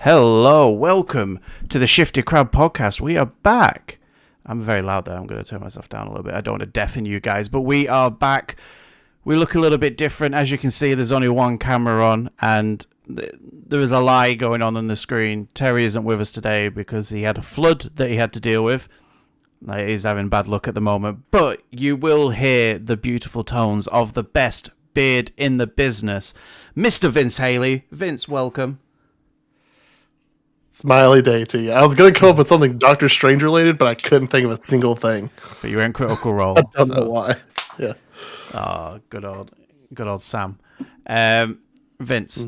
Hello, welcome to the Shifty Crab Podcast. We are back. I'm very loud there. I'm going to turn myself down a little bit. I don't want to deafen you guys, but we are back. We look a little bit different. As you can see, there's only one camera on, and there is a lie going on the screen. Terry isn't with us today because he had a flood that he had to deal with. He's having bad luck at the moment, but you will hear the beautiful tones of the best beard in the business, Mr. Vince Haley. Vince, welcome. Smiley day to you. I was going to come up with something Doctor Strange related, but I couldn't think of a single thing. But you were in Critical Role. I don't know why. Yeah. Oh, good old Sam. Vince,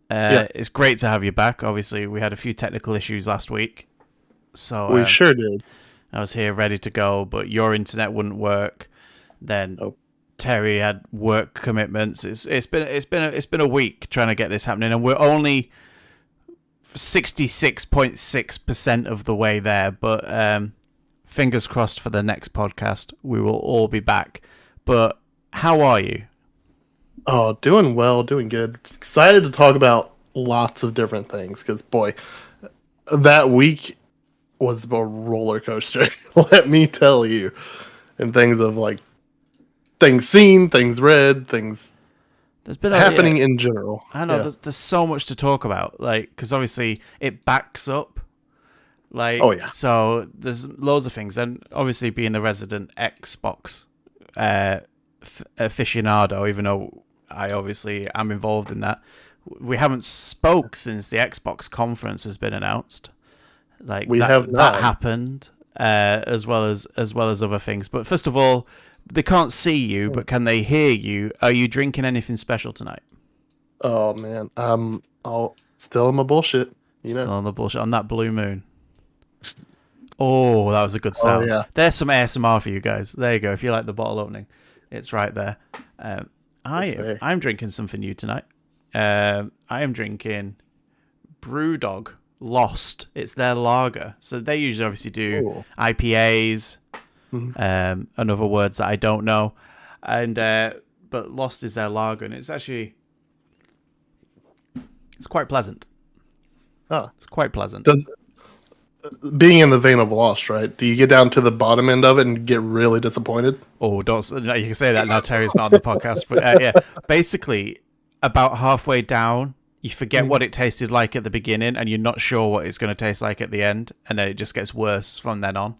It's great to have you back. Obviously, we had a few technical issues last week. So we sure did. I was here ready to go, but your internet wouldn't work. Then Terry had work commitments. It's been a week trying to get this happening, and we're only 66.6% of the way there, but fingers crossed for the next podcast. We will all be back. But how are you? Oh, doing well, doing good. Excited to talk about lots of different things because, boy, that week was a roller coaster. Let me tell you. In things of like things seen, things read, things there's been happening in general. I know there's so much to talk about, like, because obviously it backs up, like, so there's loads of things, and obviously being the resident Xbox aficionado, even though I obviously am involved in that, we haven't spoke since the Xbox conference has been announced. Like that happened, as well as other things. But first of all, they can't see you, but can they hear you? Are you drinking anything special tonight? Oh man, still in my bullshit. Still on the bullshit on that blue moon. Oh, that was a good sound. Oh, yeah. There's some ASMR for you guys. There you go. If you like the bottle opening, it's right there. I'm drinking something new tonight. I am drinking Brewdog Lost. It's their lager. So they usually obviously do IPAs. And other words that I don't know, and but Lost is their lager, and it's quite pleasant. Oh, it's quite pleasant. Being in the vein of Lost, right? Do you get down to the bottom end of it and get really disappointed? Oh, don't you can say that now. Terry's not on the podcast, but yeah, basically about halfway down, you forget what it tasted like at the beginning, and you're not sure what it's going to taste like at the end, and then it just gets worse from then on.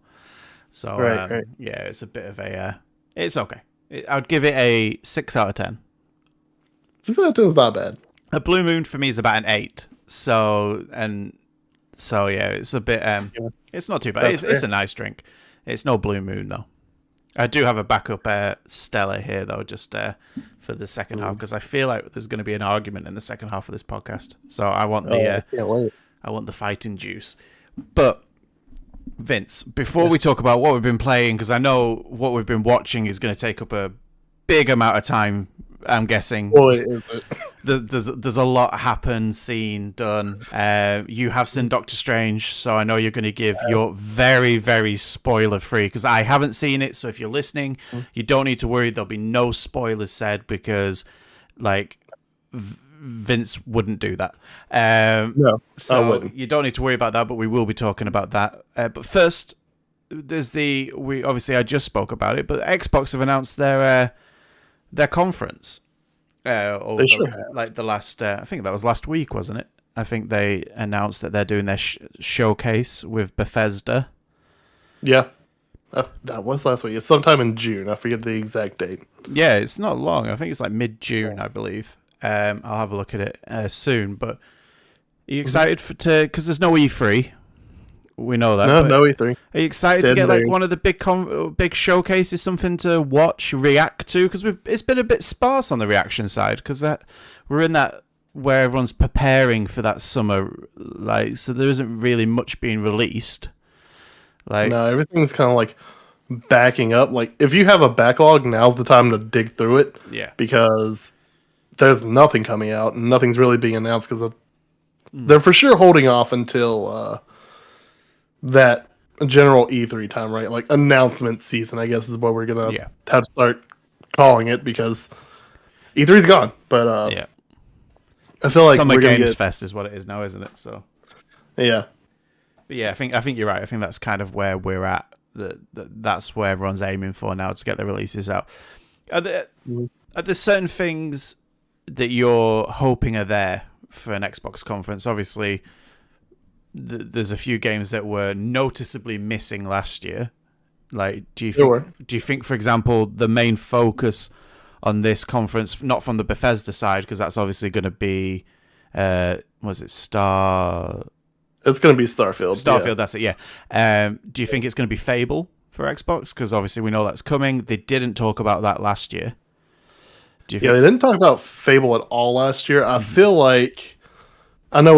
So, right. Yeah, it's a bit of a... it's okay. I'd give it a 6 out of 10. 6 out of 10 is not bad. A Blue Moon for me is about an 8. So yeah, it's a bit... It's not too bad. It's a nice drink. It's no Blue Moon, though. I do have a backup Stella here, though, just for the second half, because I feel like there's going to be an argument in the second half of this podcast. So I want I want the fighting juice. But... Vince, before we talk about what we've been playing, because I know what we've been watching is going to take up a big amount of time, I'm guessing. Boy, is it. There's a lot happened, seen, done. You have seen Doctor Strange, so I know you're going to give your very, very spoiler-free, because I haven't seen it, so if you're listening, you don't need to worry. There'll be no spoilers said, because, like... Vince wouldn't do that. No, so I wouldn't. You don't need to worry about that, but we will be talking about that. But first, there's I just spoke about it, but Xbox have announced their conference. They sure have. Like the last, I think that was last week, wasn't it? I think they announced that they're doing their showcase with Bethesda. Yeah. That was last week. It's sometime in June. I forget the exact date. Yeah, it's not long. I think it's like mid-June, I believe. I'll have a look at it soon, but are you excited because there's no E3? We know that. No E3. Are you excited to get like one of the big showcases, something to watch, react to? Because it's been a bit sparse on the reaction side, because we're in that where everyone's preparing for that summer, like, so there isn't really much being released. Like, no, everything's kind of like backing up. Like, if you have a backlog, now's the time to dig through it. Yeah, because there's nothing coming out, and nothing's really being announced because they're for sure holding off until that general E3 time, right? Like announcement season, I guess is what we're gonna have to start calling it, because E3's gone. But yeah, I feel like Summer Games Fest is what it is now, isn't it? So Yeah. But yeah, I think you're right. I think that's kind of where we're at. That's where everyone's aiming for now to get the releases out. Are there certain things that you're hoping are there for an Xbox conference? Obviously, there's a few games that were noticeably missing last year. Like, do you think, for example, the main focus on this conference, not from the Bethesda side, because that's obviously going to be, was it Star? It's going to be Starfield. Starfield, yeah. That's it, yeah. Do you think it's going to be Fable for Xbox? Because obviously we know that's coming. They didn't talk about that last year. They didn't talk about Fable at all last year. I feel like, I know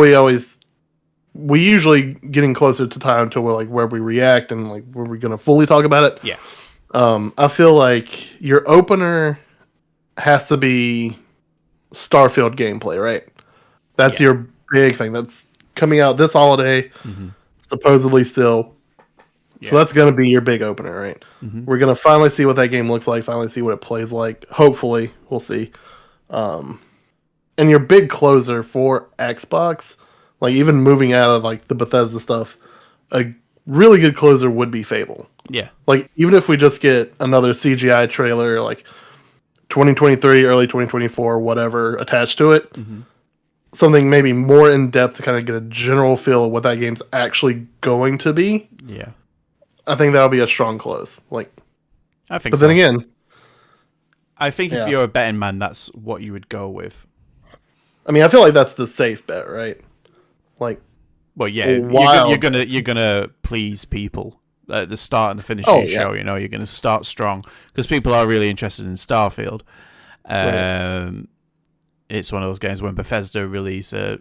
we usually getting closer to time to where we react and like where we're going to fully talk about it. Yeah. I feel like your opener has to be Starfield gameplay, right? That's your big thing. That's coming out this holiday, supposedly still. Yeah. So that's going to be your big opener, right? We're going to finally see what that game looks like, finally see what it plays like. Hopefully, we'll see. And your big closer for Xbox, like even moving out of like the Bethesda stuff, a really good closer would be Fable. Yeah. Like even if we just get another CGI trailer, like 2023, early 2024, whatever, attached to it, something maybe more in depth to kind of get a general feel of what that game's actually going to be. Yeah. I think that'll be a strong close. Like, I think but then again, I think if you're a betting man, that's what you would go with. I mean, I feel like that's the safe bet, right? Like, well, yeah, you're gonna please people at the start and the finish of your show. You know, you're gonna start strong because people are really interested in Starfield. Right. It's one of those games when Bethesda release a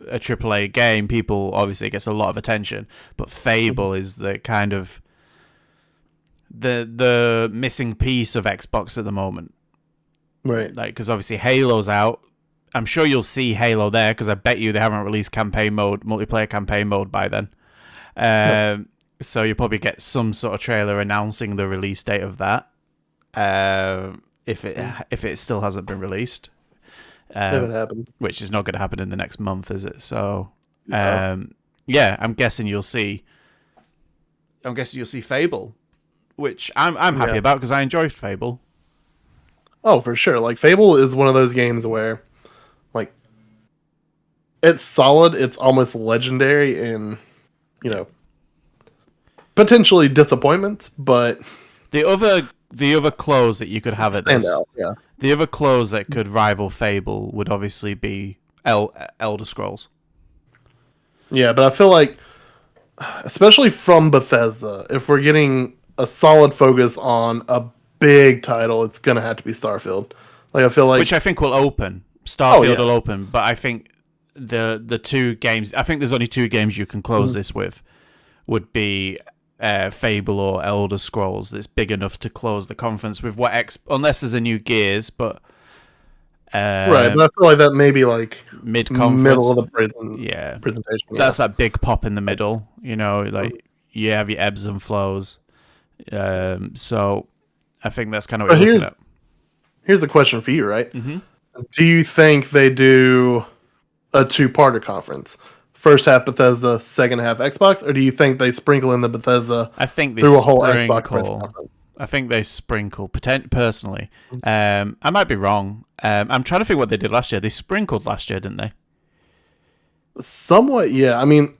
AAA game, people obviously it gets a lot of attention, but Fable is the kind of the missing piece of Xbox at the moment, right? Like, because obviously Halo's out. I'm sure you'll see Halo there because I bet you they haven't released multiplayer campaign mode by then. So you'll probably get some sort of trailer announcing the release date of that, if it still hasn't been released. If it happens, which is not going to happen in the next month, is it? So, I'm guessing you'll see. Fable, which I'm happy about because I enjoyed Fable. Oh, for sure. Like Fable is one of those games where, like, it's solid. It's almost legendary in, potentially disappointments, but the other close that you could have at this. The other close that could rival Fable would obviously be Elder Scrolls. Yeah, but I feel like, especially from Bethesda, if we're getting a solid focus on a big title, it's going to have to be Starfield. Like I feel like, which I think will open. Starfield will open, but I think the two games. I think there's only two games you can close this with. Would be Fable or Elder Scrolls that's big enough to close the conference with unless there's a new Gears, but right, but I feel like that may be like mid-conference, middle of the presentation. That's that big pop in the middle, like you have your ebbs and flows. So I think that's kind of what you're looking at. Here's the question for you, right? Do you think they do a two-parter conference? First half Bethesda, second half Xbox, or do you think they sprinkle in the Bethesda through a whole Xbox press conference? I think they sprinkle, personally. I might be wrong. I'm trying to think what they did last year. They sprinkled last year, didn't they? Somewhat, yeah. I mean,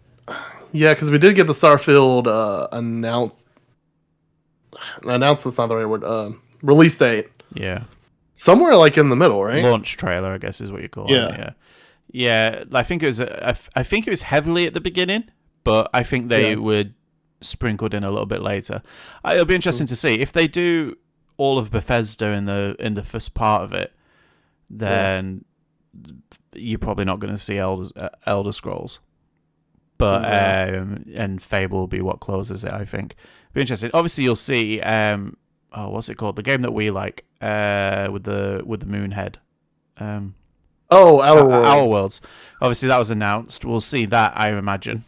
yeah, because we did get the Starfield announced. Announcement's not the right word. Release date. Yeah. Somewhere like in the middle, right? Launch trailer, I guess, is what you call it. Yeah, I think it was. I think it was heavily at the beginning, but I think they were sprinkled in a little bit later. It'll be interesting to see if they do all of Bethesda in the first part of it. Then you're probably not going to see Elder Scrolls, but and Fable will be what closes it. I think. Be interesting. Obviously, you'll see. What's it called? The game that we like with the Moonhead. Outer Worlds. Obviously, that was announced. We'll see that, I imagine.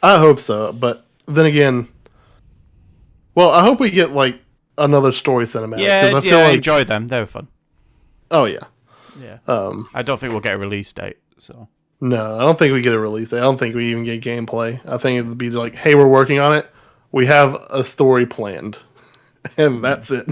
I hope so, but then again, well, I hope we get like another story cinematic. I enjoyed them. They were fun. Oh yeah. I don't think we'll get a release date. So No, I don't think we get a release date. I don't think we even get gameplay. I think it would be like, hey, we're working on it. We have a story planned, and that's it.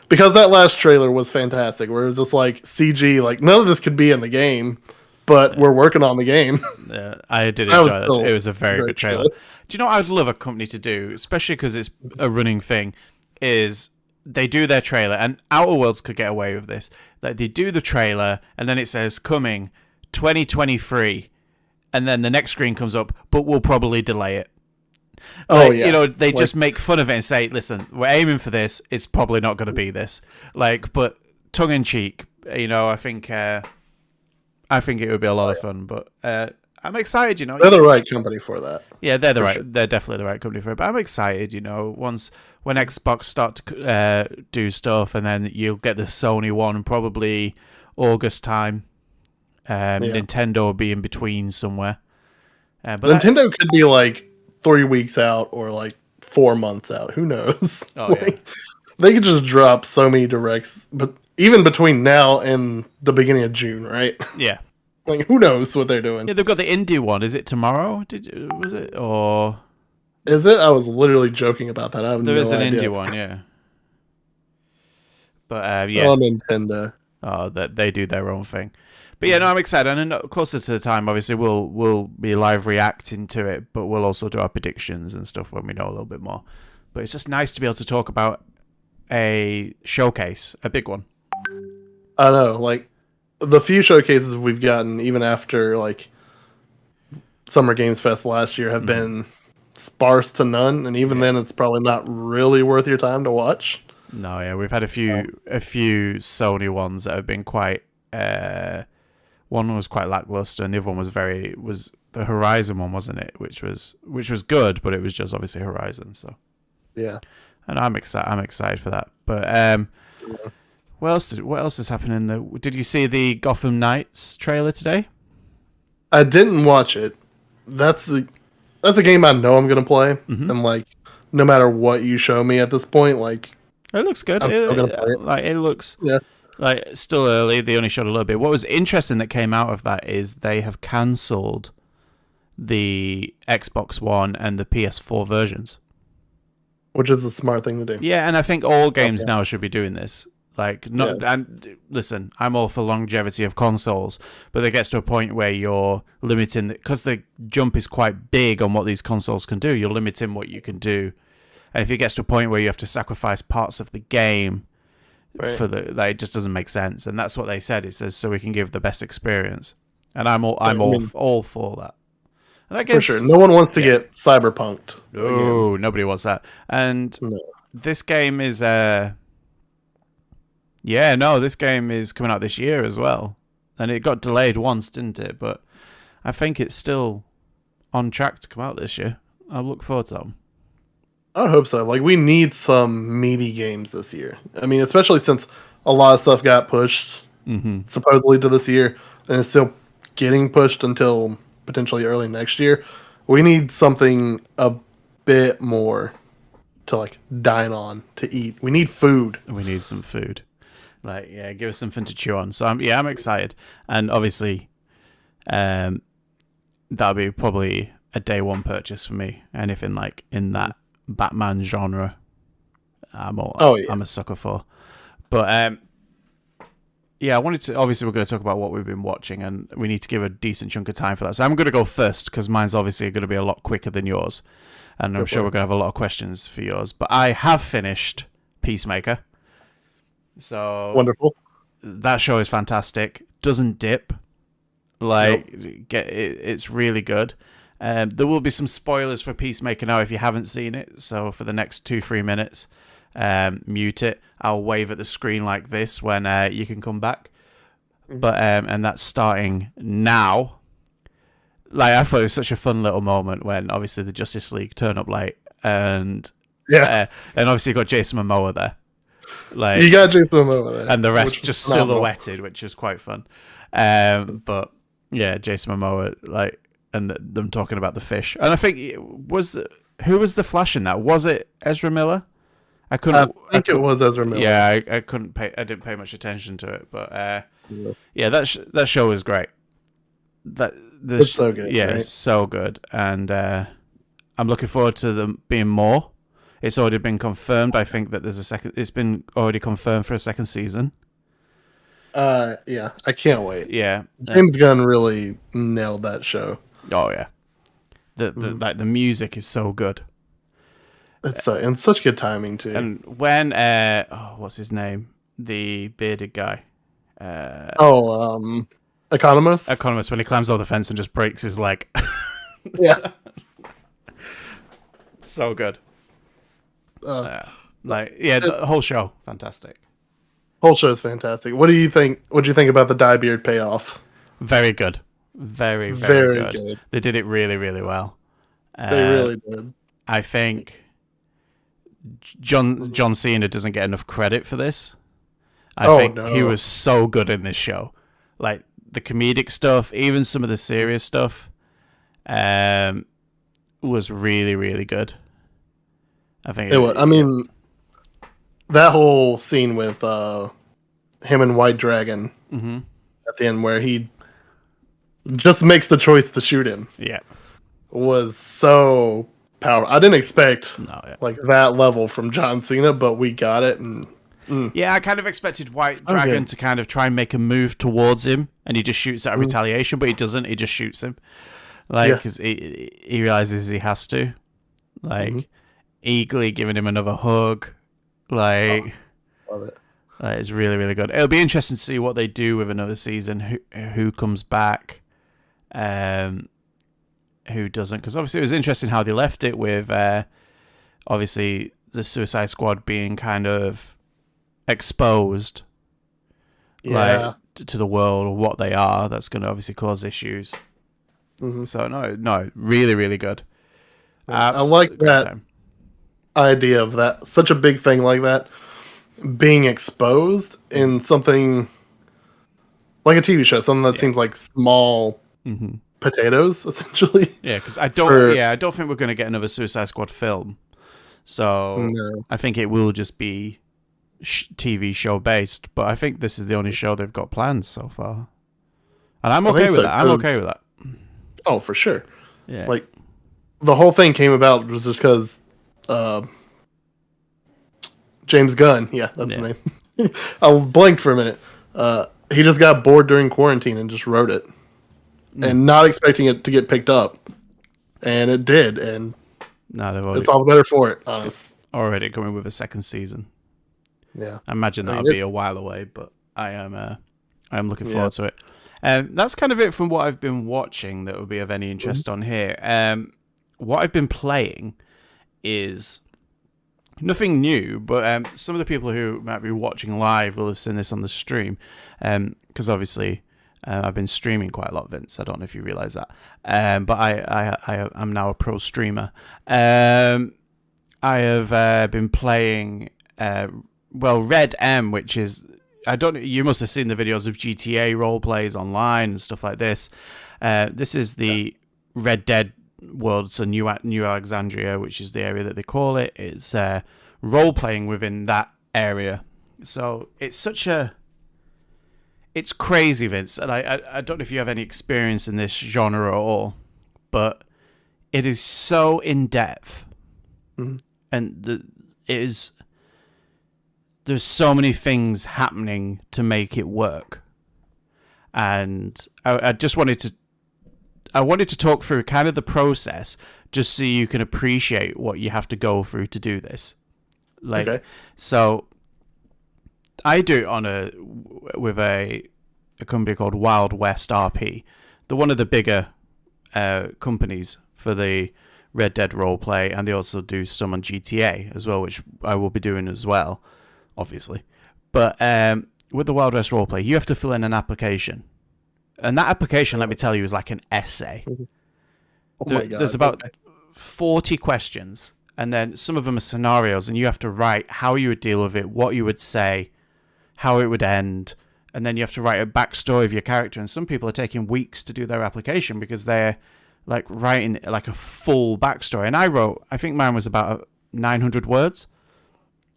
Because that last trailer was fantastic, where it was just like CG, like none of this could be in the game, but we're working on the game. Yeah, I did enjoy that. It was a very good trailer. Do you know what I'd love a company to do, especially because it's a running thing, is they do their trailer, and Outer Worlds could get away with this. Like they do the trailer, and then it says coming 2023, and then the next screen comes up, but we'll probably delay it. Like, you know, they just make fun of it and say, listen, we're aiming for this. It's probably not going to be this. Like, but tongue in cheek, you know, I think it would be a lot of fun. But I'm excited, you know. They're the right company for that. Yeah, they're they're definitely the right company for it. But I'm excited, you know, when Xbox start to do stuff, and then you'll get the Sony one probably August time. Nintendo will be in between somewhere. But Nintendo could be like 3 weeks out or like 4 months out. Who knows? Oh, yeah. They could just drop so many directs, but even between now and the beginning of June, right? Yeah. Like, who knows what they're doing? Yeah, they've got the indie one. Is it tomorrow? Was it? Or is it? I was literally joking about that. I have there no is an idea. indie one, yeah. But yeah. Oh, Nintendo. Oh, they do their own thing. But yeah, no, I'm excited. And then closer to the time, obviously, we'll be live reacting to it, but we'll also do our predictions and stuff when we know a little bit more. But it's just nice to be able to talk about a showcase, a big one. I know, like the few showcases we've gotten, even after like Summer Games Fest last year, have been sparse to none, and even then, it's probably not really worth your time to watch. No, yeah, we've had a few Sony ones that have been quite. One was quite lackluster, and the other one was the Horizon one, wasn't it? Which was good, but it was just obviously Horizon. So yeah, and I'm excited for that. But what else is happening? Did you see the Gotham Knights trailer today? I didn't watch it. That's a game I know I'm gonna play, and like no matter what you show me at this point, like it looks good. I'm still gonna play it. Like it looks. Yeah. Like, still early, they only showed a little bit. What was interesting that came out of that is they have cancelled the Xbox One and the PS4 versions. Which is a smart thing to do. Yeah, and I think all games now should be doing this. Like, and listen, I'm all for longevity of consoles, but it gets to a point where you're limiting, because the jump is quite big on what these consoles can do, you're limiting what you can do. And if it gets to a point where you have to sacrifice parts of the game, it just doesn't make sense, and that's what they said. It says so we can give the best experience, and I'm all for that. And that for sure, no one wants to get cyberpunked. No, nobody wants that. And this game is this game is coming out this year as well, and it got delayed once, didn't it? But I think it's still on track to come out this year. I look forward to that one. I hope so. Like, we need some meaty games this year. I mean, especially since a lot of stuff got pushed supposedly to this year, and it's still getting pushed until potentially early next year. We need something a bit more to like dine on, to eat. We need food. We need some food. Like, yeah, give us something to chew on. So I'm excited, and obviously, that'll be probably a day one purchase for me. Anything like in that Batman genre, I'm a sucker for. But I wanted to, obviously we're going to talk about what we've been watching, and we need to give a decent chunk of time for that, so I'm going to go first because mine's obviously going to be a lot quicker than yours, and I'm sure we're going to have a lot of questions for yours. But I have finished Peacemaker, so wonderful. That show is fantastic, doesn't dip, it's really good. There will be some spoilers for Peacemaker now if you haven't seen it. So for the next 2-3 minutes, mute it. I'll wave at the screen like this when you can come back. But and that's starting now. Like, I thought it was such a fun little moment when obviously the Justice League turn up late, and and obviously you got Jason Momoa there. Like, you got Jason Momoa there, and the rest just silhouetted, which was quite fun. But yeah, Jason Momoa, like. And them talking about the fish, and I think who was the Flash in that? Was it Ezra Miller? I think it was Ezra Miller. Yeah, I didn't pay much attention to it, but that show was great. It's so good. Yeah, right? it's so good, and I'm looking forward to them being more. It's already been confirmed. I think that there's a second. It's been already confirmed for a second season. Yeah, I can't wait. Yeah, James Gunn really nailed that show. oh yeah. The music is so good. It's and such good timing too. And when what's his name? The bearded guy. Economist. When he climbs over the fence and just breaks his leg. Yeah. So good. The whole show, fantastic. Whole show is fantastic. What do you think? What do you think about the dye beard payoff? Very good. Very, very, good. They did it really, really well. They really did. I think John Cena doesn't get enough credit for this. I think he was so good in this show. Like the comedic stuff, even some of the serious stuff, was really, really good. I think it was. I mean, that whole scene with him and White Dragon at the end, where he just makes the choice to shoot him, was so powerful. I didn't expect like that level from John Cena, but we got it. And yeah, I kind of expected White Dragon to kind of try and make a move towards him, and he just shoots out of retaliation, but he doesn't. He just shoots him, because he realizes he has to, eagerly giving him another hug, love it. It's really, really good. It'll be interesting to see what they do with another season. Who comes back, who doesn't? Because obviously it was interesting how they left it with, obviously the Suicide Squad being kind of exposed, to the world or what they are. That's going to obviously cause issues. So no, really, really good. I like that idea of that, such a big thing like that being exposed in something like a TV show, something that seems like small potatoes, essentially. Yeah, because I don't think we're going to get another Suicide Squad film. So I think it will just be TV show based. But I think this is the only show they've got planned so far, and I'm okay with that. I'm okay with that. Oh, for sure. Yeah, like the whole thing came about was just because James Gunn, that's his name. I blanked for a minute. He just got bored during quarantine and just wrote it, and not expecting it to get picked up, and it did, and it's all the better for it. Honestly, already coming with a second season. Yeah, I imagine that'll be a while away, but I am looking forward to it. That's kind of it from what I've been watching that would be of any interest on here. What I've been playing is nothing new, but some of the people who might be watching live will have seen this on the stream, because obviously I've been streaming quite a lot, Vince. I don't know if you realise that, but I'm now a pro streamer. I have been playing Red M, which is, you must have seen the videos of GTA role plays online and stuff like this. This is the Red Dead world, so New Alexandria, which is the area that they call it. It's role playing within that area. So it's it's crazy, Vince. And I don't know if you have any experience in this genre at all, but it is so in depth, and there's so many things happening to make it work. And I just wanted to talk through kind of the process, just so you can appreciate what you have to go through to do this. So I do it with a company called Wild West RP. They're one of the bigger companies for the Red Dead roleplay, and they also do some on GTA as well, which I will be doing as well, obviously. But with the Wild West roleplay, you have to fill in an application. And that application, let me tell you, is like an essay. Oh my God. There's about 40 questions, and then some of them are scenarios, and you have to write how you would deal with it, what you would say, how it would end, and then you have to write a backstory of your character. And some people are taking weeks to do their application because they're like writing like a full backstory. And I think mine was about 900 words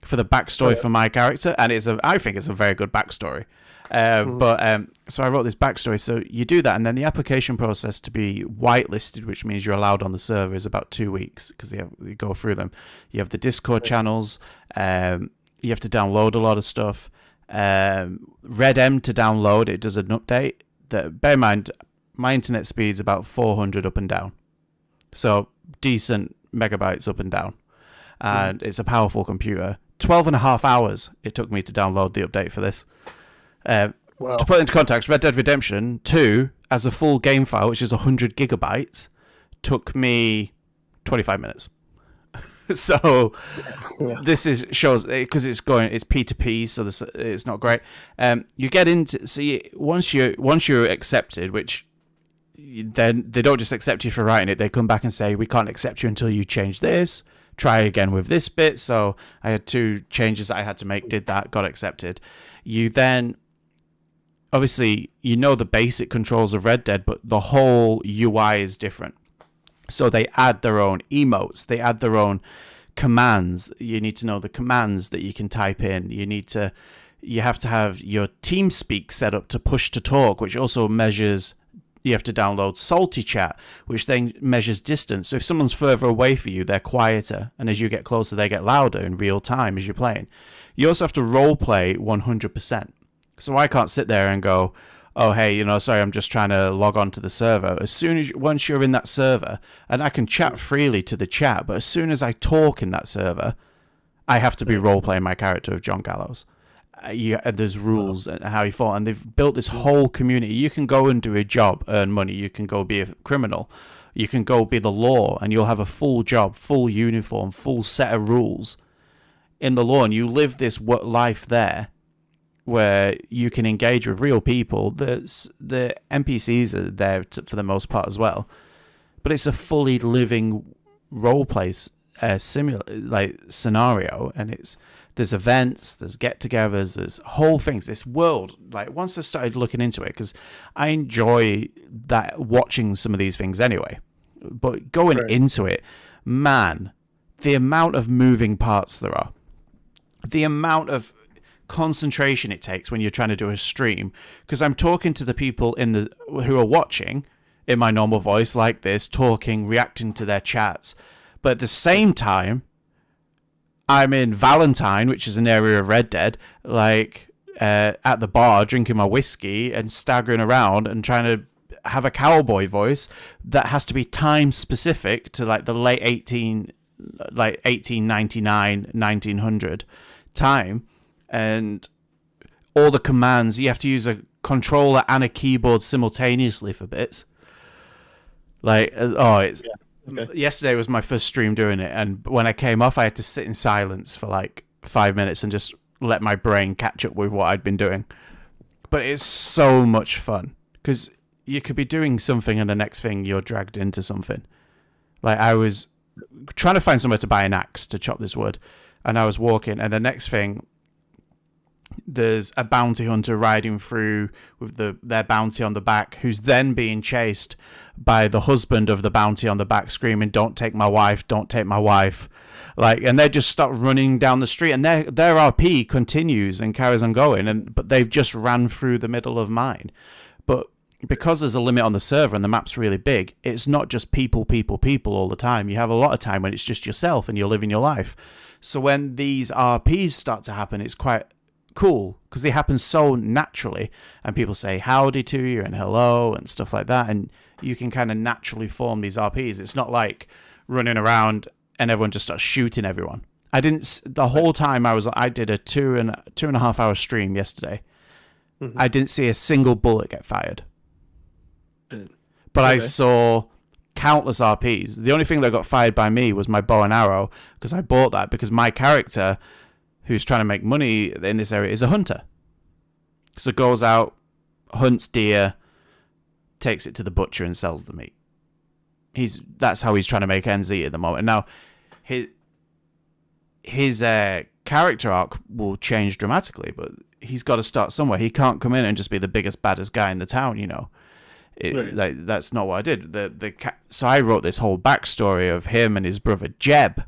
for the backstory for my character, and I think it's a very good backstory. So I wrote this backstory. So you do that, and then the application process to be whitelisted, which means you're allowed on the server, is about 2 weeks because you go through them. You have the Discord channels. You have to download a lot of stuff. Redem to download, it does an update. Bear in mind, my internet speed's about 400 up and down. So decent megabytes up and down. And it's a powerful computer. 12.5 hours it took me to download the update for this. Wow. To put it into context, Red Dead Redemption 2, as a full game file, which is 100 gigabytes, took me 25 minutes. So this shows because it's P2P, so it's not great. You get into once you're accepted, which then they don't just accept you for writing it. They come back and say we can't accept you until you change this. Try again with this bit. So I had 2 changes that I had to make. Did that, got accepted. You then obviously the basic controls of Red Dead, but the whole UI is different. So they add their own emotes. They add their own commands. You need to know the commands that you can type in. You have to have your TeamSpeak set up to push to talk, which also measures. You have to download Salty Chat, which then measures distance. So if someone's further away from you, they're quieter. And as you get closer, they get louder in real time as you're playing. You also have to role play 100%. So I can't sit there and go, oh, hey, sorry, I'm just trying to log on to the server. Once you're in that server, and I can chat freely to the chat, but as soon as I talk in that server, I have to be role-playing my character of John Gallows. There's rules and how you fall, and they've built this whole community. You can go and do a job, earn money. You can go be a criminal. You can go be the law, and you'll have a full job, full uniform, full set of rules in the law, and you live this life there where you can engage with real people. The NPCs are there for the most part as well, but it's a fully living role play scenario, and there's events, there's get-togethers, there's whole things. This world, once I started looking into it, because I enjoy that watching some of these things anyway, but going into it, man, the amount of moving parts there are, the amount of concentration it takes when you're trying to do a stream, because I'm talking to the people who are watching in my normal voice like this, talking, reacting to their chats, but at the same time I'm in Valentine, which is an area of Red Dead, at the bar drinking my whiskey and staggering around and trying to have a cowboy voice that has to be time specific to the late 1899 1900 time. And all the commands, you have to use a controller and a keyboard simultaneously for bits. Yesterday was my first stream doing it, and when I came off, I had to sit in silence for 5 minutes and just let my brain catch up with what I'd been doing. But it's so much fun, because you could be doing something and the next thing you're dragged into something. I was trying to find somewhere to buy an axe to chop this wood, and I was walking, and the next thing, there's a bounty hunter riding through with their bounty on the back, who's then being chased by the husband of the bounty on the back, screaming, "Don't take my wife, don't take my wife." And they just start running down the street, and their RP continues and carries on going, but they've just ran through the middle of mine. But because there's a limit on the server and the map's really big, it's not just people all the time. You have a lot of time when it's just yourself and you're living your life. So when these RPs start to happen, it's quite cool, because they happen so naturally, and people say howdy to you and hello and stuff like that, and you can kind of naturally form these RPs. It's not like running around and everyone just starts shooting everyone. The whole time I did a 2.5 hour stream yesterday. Mm-hmm. I didn't see a single bullet get fired, but I saw countless RPs. The only thing that got fired by me was my bow and arrow, because I bought that because my character, who's trying to make money in this area, is a hunter. So goes out, hunts deer, takes it to the butcher and sells the meat. That's how he's trying to make ends meet at the moment. Now, his character arc will change dramatically, but he's got to start somewhere. He can't come in and just be the biggest, baddest guy in the town, That's not what I did. So I wrote this whole backstory of him and his brother Jeb.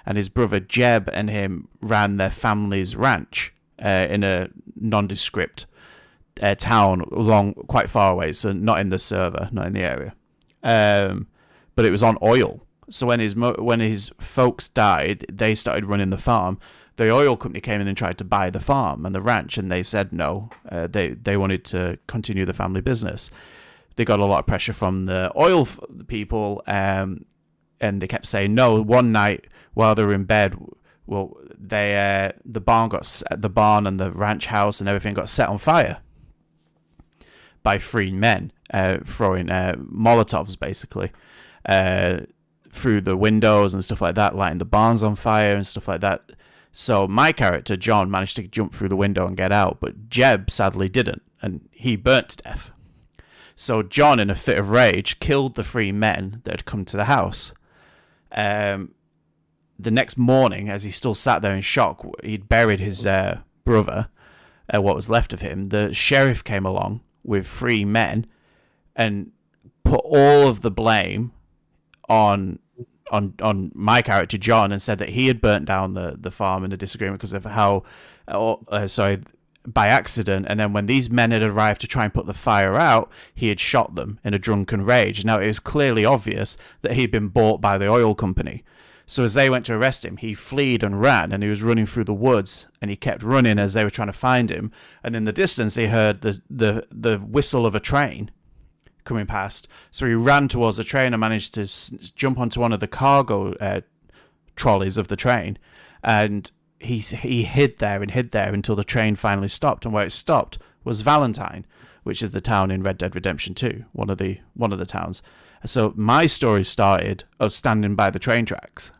And his brother Jeb and him ran their family's ranch in a nondescript town along quite far away, so not in the server, not in the area. But it was on oil. So when his folks died, they started running the farm. The oil company came in and tried to buy the farm and the ranch, and they said no. They wanted to continue the family business. They got a lot of pressure from the oil people, and they kept saying no. One night while they were in bed, well, the barn and the ranch house and everything got set on fire by three men throwing Molotovs basically through the windows and stuff like that, lighting the barns on fire and stuff like that. So my character, John, managed to jump through the window and get out, but Jeb sadly didn't, and he burnt to death. So John, in a fit of rage, killed the three men that had come to the house. The next morning, as he still sat there in shock, he'd buried his brother, what was left of him. The sheriff came along with three men and put all of the blame on my character John, and said that he had burnt down the farm in a disagreement because of how by accident, and then when these men had arrived to try and put the fire out, he had shot them in a drunken rage. Now it was clearly obvious that he'd been bought by the oil company. So as they went to arrest him, he fled and ran, and he was running through the woods, and he kept running as they were trying to find him. And in the distance, he heard the whistle of a train coming past. So he ran towards the train and managed to jump onto one of the cargo trolleys of the train, and he hid there until the train finally stopped. And where it stopped was Valentine, which is the town in Red Dead Redemption 2, one of the towns. So my story started of standing by the train tracks,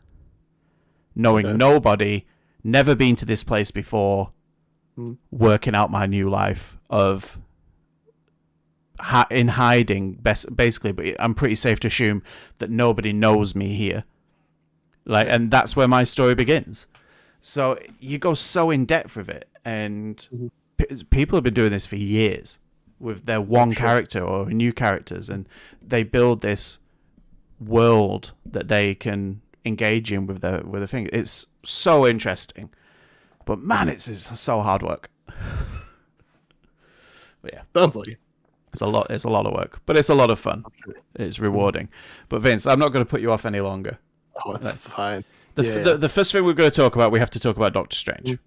knowing nobody, never been to this place before, working out my new life of in hiding, basically. But I'm pretty safe to assume that nobody knows me here. And that's where my story begins. So you go so in depth with it, and people have been doing this for years with their one character or new characters, and they build this world that they can engage in with the thing. It's so interesting, but man, it's so hard work. But yeah, sounds like it. It's a lot of work, but it's a lot of fun. It's rewarding. But Vince, I'm not going to put you off any longer. Oh, that's fine. The first thing we're going to talk about, we have to talk about Doctor Strange.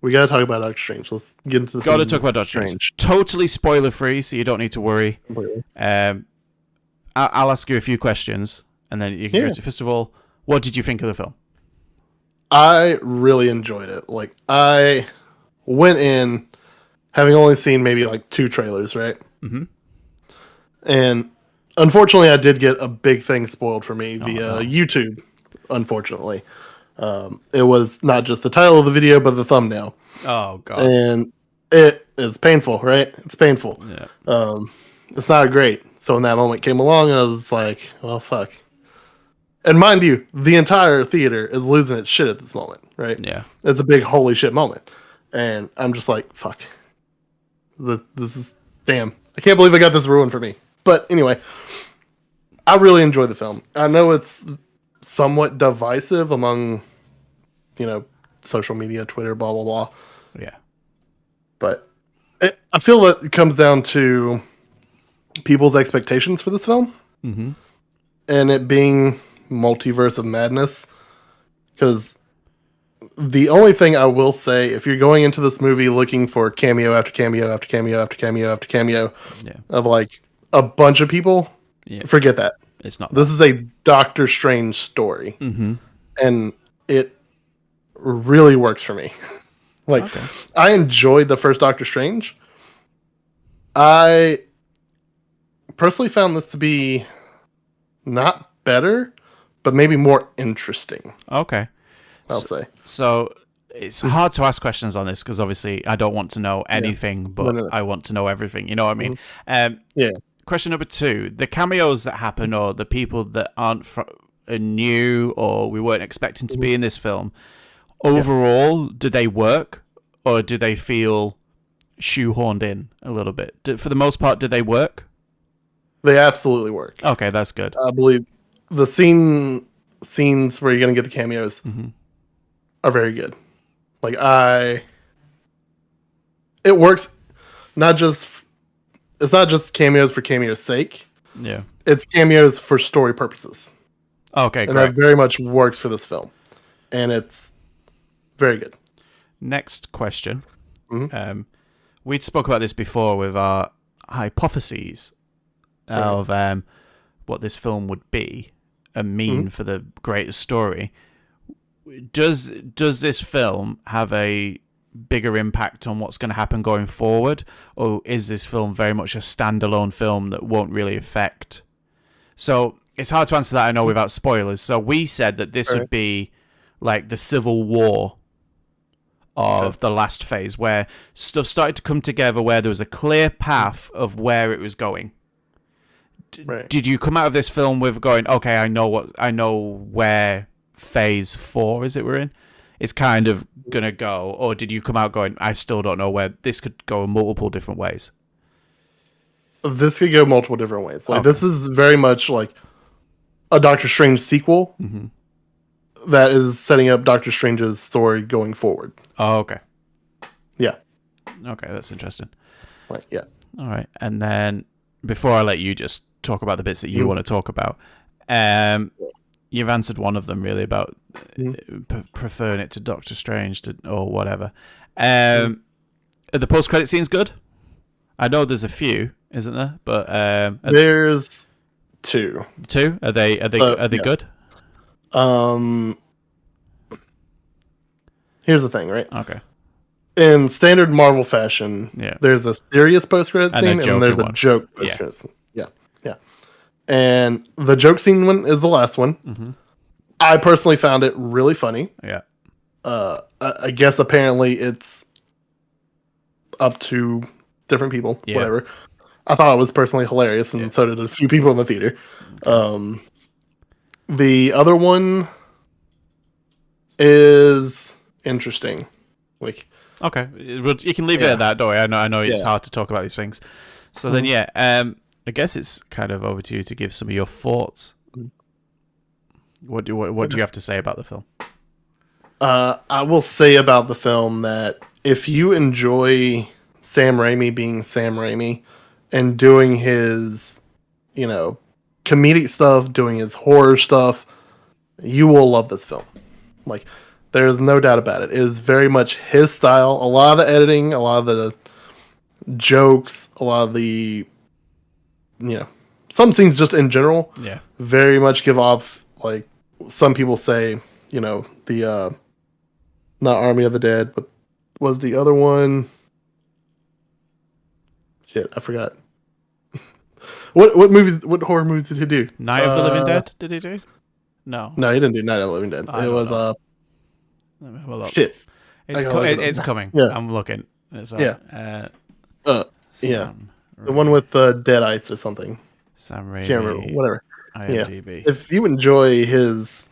We got to talk about Doctor Strange. Let's get into this. Got to talk about Doctor Strange. Totally spoiler free, so you don't need to worry. Completely. I'll ask you a few questions, and then you can go to, first of all, what did you think of the film? I really enjoyed it. I went in having only seen maybe 2 trailers, right? Mm-hmm. And unfortunately, I did get a big thing spoiled for me via YouTube, unfortunately. It was not just the title of the video, but the thumbnail. Oh, God. And it is painful, right? It's painful. Yeah. It's not great. So when that moment came along, I was like, well, fuck. And mind you, the entire theater is losing its shit at this moment, right? Yeah. It's a big holy shit moment. And I'm just like, fuck. This is, damn. I can't believe I got this ruined for me. But anyway, I really enjoyed the film. I know it's somewhat divisive among, social media, Twitter, blah, blah, blah. Yeah. But I feel that it comes down to people's expectations for this film. Mm-hmm. And it being multiverse of madness. Because the only thing I will say, if you're going into this movie looking for cameo after cameo after cameo after cameo after cameo of a bunch of people, forget that. It's not. This is a Doctor Strange story. Mm-hmm. And it really works for me. I enjoyed the first Doctor Strange. I personally found this to be not better, but maybe more interesting. Okay. I'll say. So it's hard to ask questions on this because obviously I don't want to know anything, but I want to know everything. You know what I mean? Yeah. Question number 2: the cameos that happen, or the people that aren't new or we weren't expecting to be in this film, overall, do they work, or do they feel shoehorned in a little bit? For the most part, do they work? They absolutely work. Okay, that's good. I believe the scenes where you're going to get the cameos are very good. It works. it's not just cameos for cameo's sake. Yeah. It's cameos for story purposes. Okay, and great. that very much works for this film, and it's very good. Next question. Mm-hmm. We spoke about this before with our hypotheses of what this film would be and mean for the greater story. Does this film have a bigger impact on what's going to happen going forward, or is this film very much a standalone film that won't really affect? So it's hard to answer that, I know, without spoilers. So we said that this would be like the Civil War of the last phase, where stuff started to come together, where there was a clear path of where it was going. Did you come out of this film with going, okay, I know where phase 4 is it we're in? It's kind of gonna go, or did you come out going, I still don't know where this could go in multiple different ways? This could go multiple different ways. Like this is very much like a Doctor Strange sequel that is setting up Doctor Strange's story going forward. Oh, okay. Yeah. Okay, that's interesting. Right. Yeah. All right, and then before I let you just talk about the bits that you want to talk about, you've answered one of them really about preferring it to Doctor Strange or whatever. Are the post-credit scenes good? I know there's a few, isn't there? But there's two. Two? Are they yes. good? Here's the thing, right? Okay. In standard Marvel fashion, there's a serious post-credit scene and there's a joke post-credit scene. Yeah. And the joke scene one is the last one. I personally found it really funny. Yeah. I guess apparently it's up to different people. Yeah. Whatever. I thought it was personally hilarious, and so did a few people in the theater. The other one is interesting. Like, okay, you can leave it at that, Dory. I know it's hard to talk about these things. So then, I guess it's kind of over to you to give some of your thoughts. What do you have to say about the film? I will say about the film that if you enjoy Sam Raimi being Sam Raimi and doing his, comedic stuff, doing his horror stuff, you will love this film. Like, there's no doubt about it. It is very much his style. A lot of the editing, a lot of the jokes, a lot of the, some scenes just in general, very much give off, like, some people say, the, not Army of the Dead, but was the other one? Shit, I forgot. What horror movies did he do? Night of the Living Dead, did he do? No, he didn't do Night of the Living Dead. It was shit. It's coming. Yeah. I'm looking. The one with Deadites or something. Sam Raimi. Can't remember. Whatever. IMDb. Yeah. If you enjoy his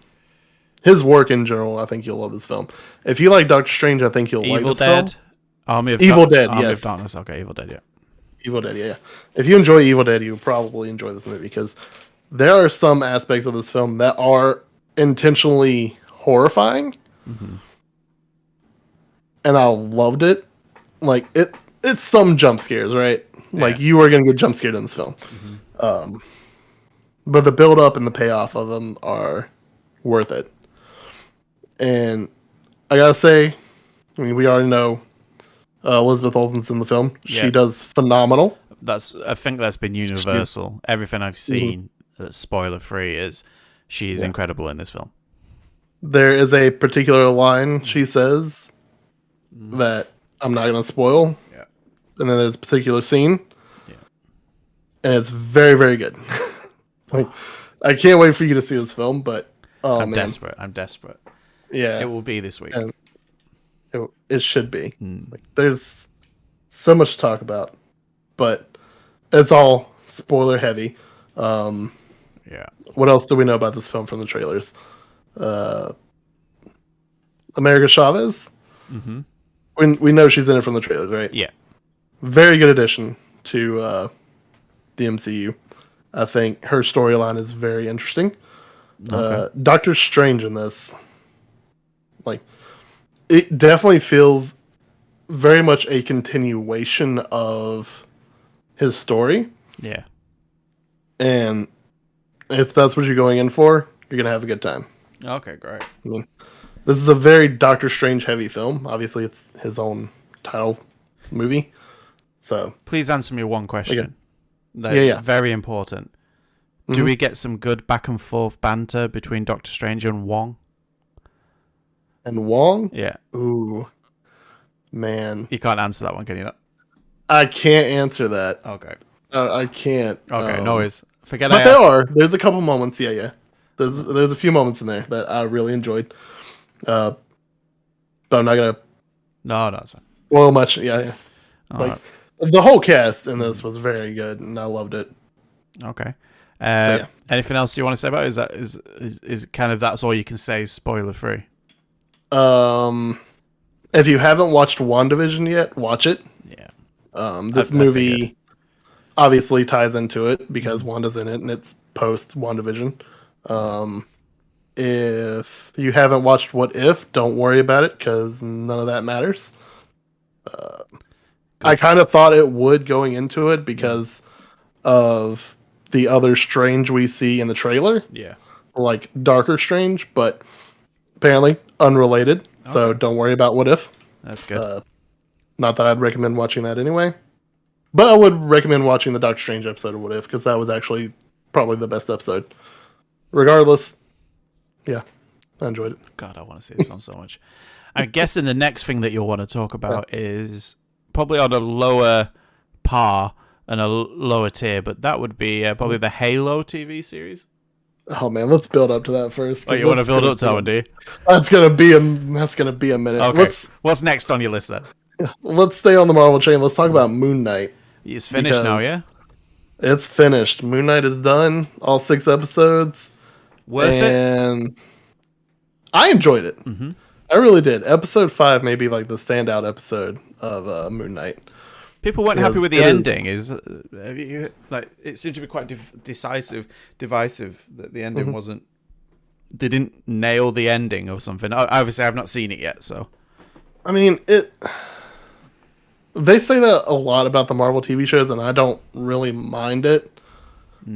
work in general, I think you'll love this film. If you like Doctor Strange, I think you'll like this film. Army of Darkness. Okay, Evil Dead. Yeah. Evil Dead. Yeah. If you enjoy Evil Dead, you'll probably enjoy this movie because there are some aspects of this film that are intentionally horrifying, and I loved it. Like it's some jump scares, right? Yeah. Like you are gonna get jump scared in this film, but the build up and the payoff of them are worth it. And I gotta say, we already know Elizabeth Olsen's in the film. Yeah. She does phenomenal. I think that's been universal. Everything I've seen that's spoiler free is she is incredible in this film. There is a particular line she says that I'm not going to spoil. Yeah. And then there's a particular scene. Yeah. And it's very, very good. Like, I can't wait for you to see this film, but I'm desperate. Yeah. It will be this week. And it should be. Like, there's so much to talk about, but it's all spoiler heavy. What else do we know about this film from the trailers? America Chavez. We know she's in it from the trailers, right? Yeah. Very good addition to the MCU. I think her storyline is very interesting. Okay. Doctor Strange in this, like, it definitely feels very much a continuation of his story. Yeah. And if that's what you're going in for, you're going to have a good time. Okay, great. I mean, this is a very Doctor Strange heavy film. Obviously, it's his own title movie. So please answer me one question. Yeah. Very important. Do we get some good back and forth banter between Doctor Strange and Wong? And Wong? Yeah. Ooh. Man. You can't answer that one, can you not? I can't answer that. Okay. I can't. Okay, no worries. Forget but there are. There's a couple moments. Yeah. There's a few moments in there that I really enjoyed. But I'm not gonna. No, that's fine. Well, much. Yeah. Right. The whole cast in this was very good, and I loved it. Okay. Anything else you want to say about it? Is kind of that's all you can say, spoiler free? If you haven't watched WandaVision yet, watch it. Yeah. This movie obviously ties into it because Wanda's in it, and it's post WandaVision. If you haven't watched What If, don't worry about it because none of that matters. I kind of thought it would going into it because of the other Strange we see in the trailer. Yeah. Like Darker Strange, but apparently unrelated. Okay. So don't worry about What If. That's good. Not that I'd recommend watching that anyway. But I would recommend watching the Doctor Strange episode of What If because that was actually probably the best episode. Regardless, yeah, I enjoyed it. God, I want to see this film so much. I'm guessing the next thing that you'll want to talk about is probably on a lower par and a lower tier, but that would be probably the Halo TV series. Oh man, let's build up to that first. Oh, you want to build up to that one, do you? That's gonna be a minute. Okay. What's next on your list then? Let's stay on the Marvel chain. Let's talk about Moon Knight. It's finished now, yeah? It's finished. Moon Knight is done. All 6 episodes. Worth it? I enjoyed it. Mm-hmm. I really did. Episode 5 may be like the standout episode of Moon Knight. People weren't happy with the ending. It seemed to be quite divisive. That the ending wasn't. They didn't nail the ending or something. Obviously, I've not seen it yet, so. I mean, they say that a lot about the Marvel TV shows, and I don't really mind it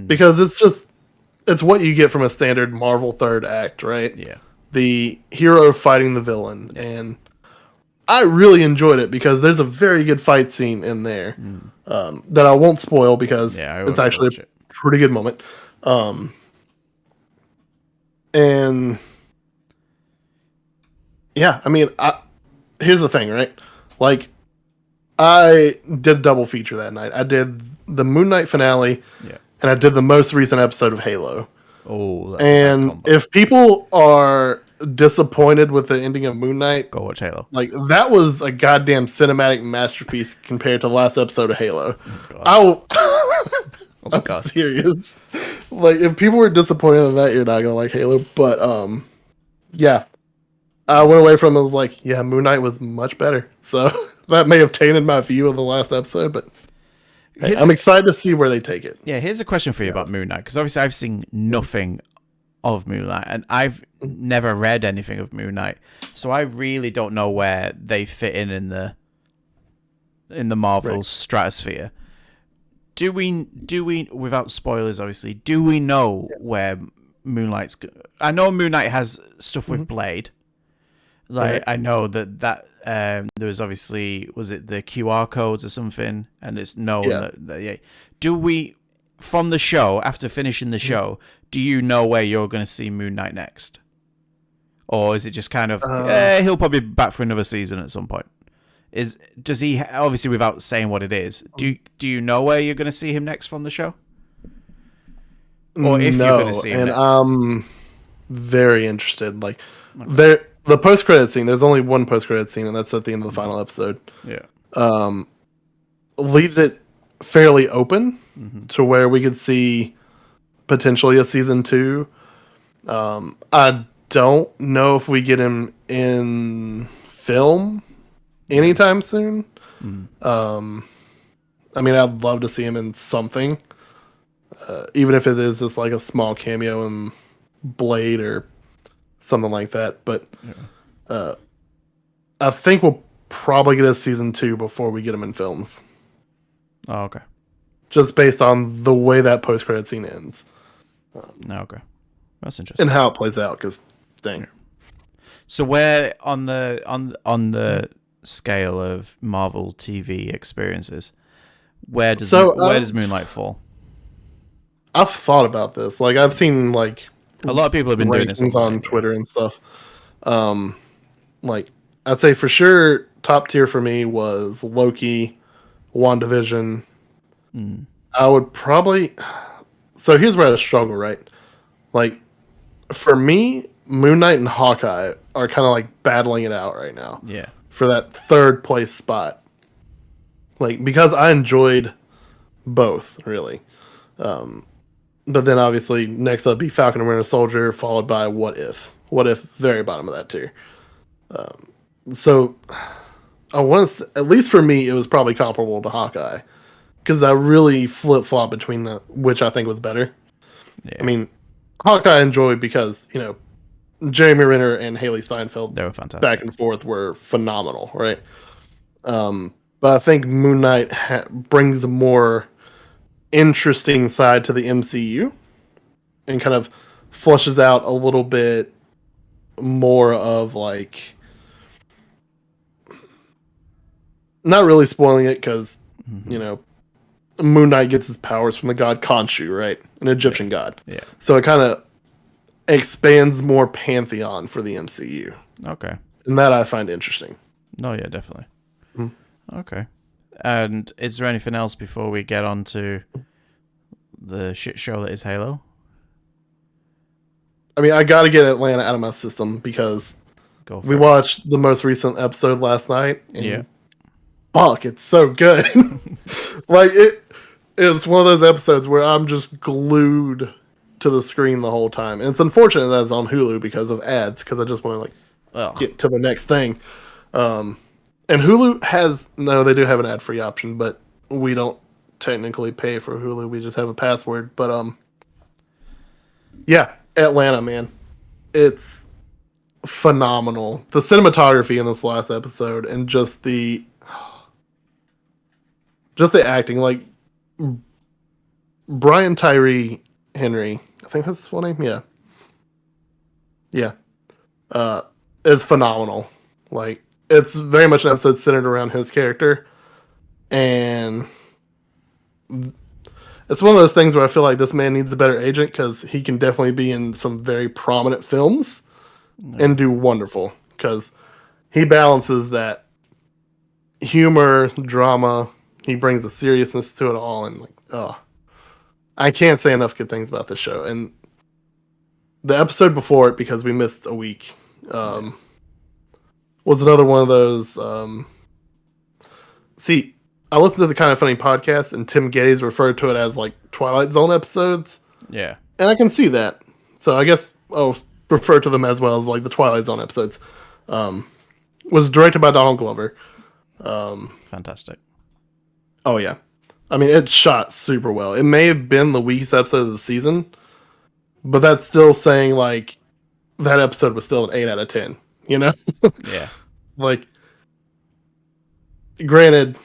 because it's what you get from a standard Marvel third act, right? Yeah. The hero fighting the villain, and I really enjoyed it because there's a very good fight scene in there that I won't spoil because it's actually a pretty good moment. And yeah, I mean, here's the thing, right? Like, I did a double feature that night. I did the Moon Knight finale, and I did the most recent episode of Halo. Oh, that's and if people are disappointed with the ending of Moon Knight, go watch Halo. Like, that was a goddamn cinematic masterpiece compared to the last episode of Halo. I'm serious. Like, if people were disappointed in that, you're not gonna like Halo. But yeah, I went away from it and was like, yeah, Moon Knight was much better. So that may have tainted my view of the last episode, but hey, I'm excited to see where they take it. Yeah, here's a question for you about Moon Knight, because obviously I've seen nothing of Moon Knight, and I've never read anything of Moon Knight, so I really don't know where they fit in the Marvel stratosphere. Do we, without spoilers, obviously, do we know where Moonlight's? I know Moon Knight has stuff with Blade. Like, I know that there was obviously, was it the QR codes or something, and it's known that do we, from the show, after finishing the show, do you know where you're going to see Moon Knight next? Or is it just kind of, he'll probably be back for another season at some point? Does he, obviously without saying what it is, do you know where you're going to see him next from the show? Or if you're going to see him next? I'm very interested. Like, the post-credit scene, there's only one post-credit scene, and that's at the end of the final episode. Yeah. Leaves it fairly open to where we could see potentially a season 2. I don't know if we get him in film anytime soon. I mean, I'd love to see him in something, even if it is just like a small cameo in Blade or something like that. But I think we'll probably get a season 2 before we get him in films. Oh, okay. Just based on the way that post-credit scene ends. Okay. That's interesting. And how it plays out, because, dang. Yeah. So where on the scale of Marvel TV experiences, where does Moonlight fall? I've thought about this. Like, I've seen, like... A lot of people have been doing this on Twitter and stuff. Like, I'd say for sure, top tier for me was Loki, WandaVision. I would probably... So here's where I struggle, right? Like, for me, Moon Knight and Hawkeye are kind of like battling it out right now. Yeah. For that third place spot. Like, because I enjoyed both, really. But then obviously next up be Falcon and Winter Soldier, followed by What If. What If, very bottom of that tier. So I want to, at least for me, it was probably comparable to Hawkeye. Because I really flip-flop between which I think was better. Yeah. I mean, Hawkeye I enjoyed because, you know, Jeremy Renner and Haley Steinfeld they were fantastic. Back and forth were phenomenal, right? But I think Moon Knight brings a more interesting side to the MCU and kind of flushes out a little bit more of like, not really spoiling it because, you know, Moon Knight gets his powers from the god Khonshu, right? An Egyptian god. Yeah. So it kind of expands more pantheon for the MCU. Okay. And that I find interesting. No, yeah, definitely. Okay. And is there anything else before we get on to the shit show that is Halo? I mean, I got to get Atlanta out of my system because we watched the most recent episode last night. And fuck, it's so good. Like, it's one of those episodes where I'm just glued to the screen the whole time. And it's unfortunate that it's on Hulu because of ads, because I just want to get to the next thing. And Hulu they do have an ad-free option, but we don't technically pay for Hulu. We just have a password. But yeah, Atlanta, man. It's phenomenal. The cinematography in this last episode and just the acting, like Brian Tyree Henry, I think that's his full name. Yeah, is phenomenal. Like, it's very much an episode centered around his character, and it's one of those things where I feel like this man needs a better agent because he can definitely be in some very prominent films and do wonderful, because he balances that humor, drama. He brings a seriousness to it all, and I can't say enough good things about this show. And the episode before it, because we missed a week, was another one of those. See, I listened to the Kind of Funny podcast, and Tim Geddes referred to it as like Twilight Zone episodes. Yeah, and I can see that. So I guess I'll refer to them as well as like the Twilight Zone episodes. Was directed by Donald Glover. Fantastic. Oh yeah, I mean, it's shot super well. It may have been the weakest episode of the season, but that's still saying like that episode was still an 8 out of 10. You know? Yeah. Like, granted,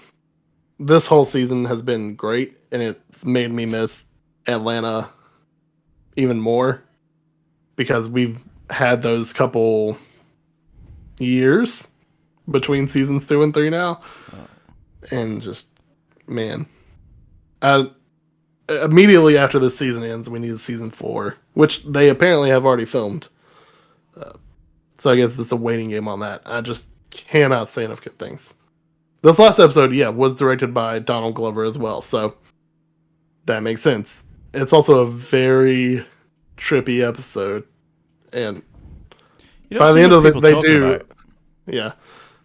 this whole season has been great, and it's made me miss Atlanta even more because we've had those couple years between seasons 2 and 3 now, and just, man, immediately after this season ends, we need season 4, which they apparently have already filmed. So I guess it's a waiting game on that. I just cannot say enough good things. This last episode, was directed by Donald Glover as well, so that makes sense. It's also a very trippy episode, and by the end of it,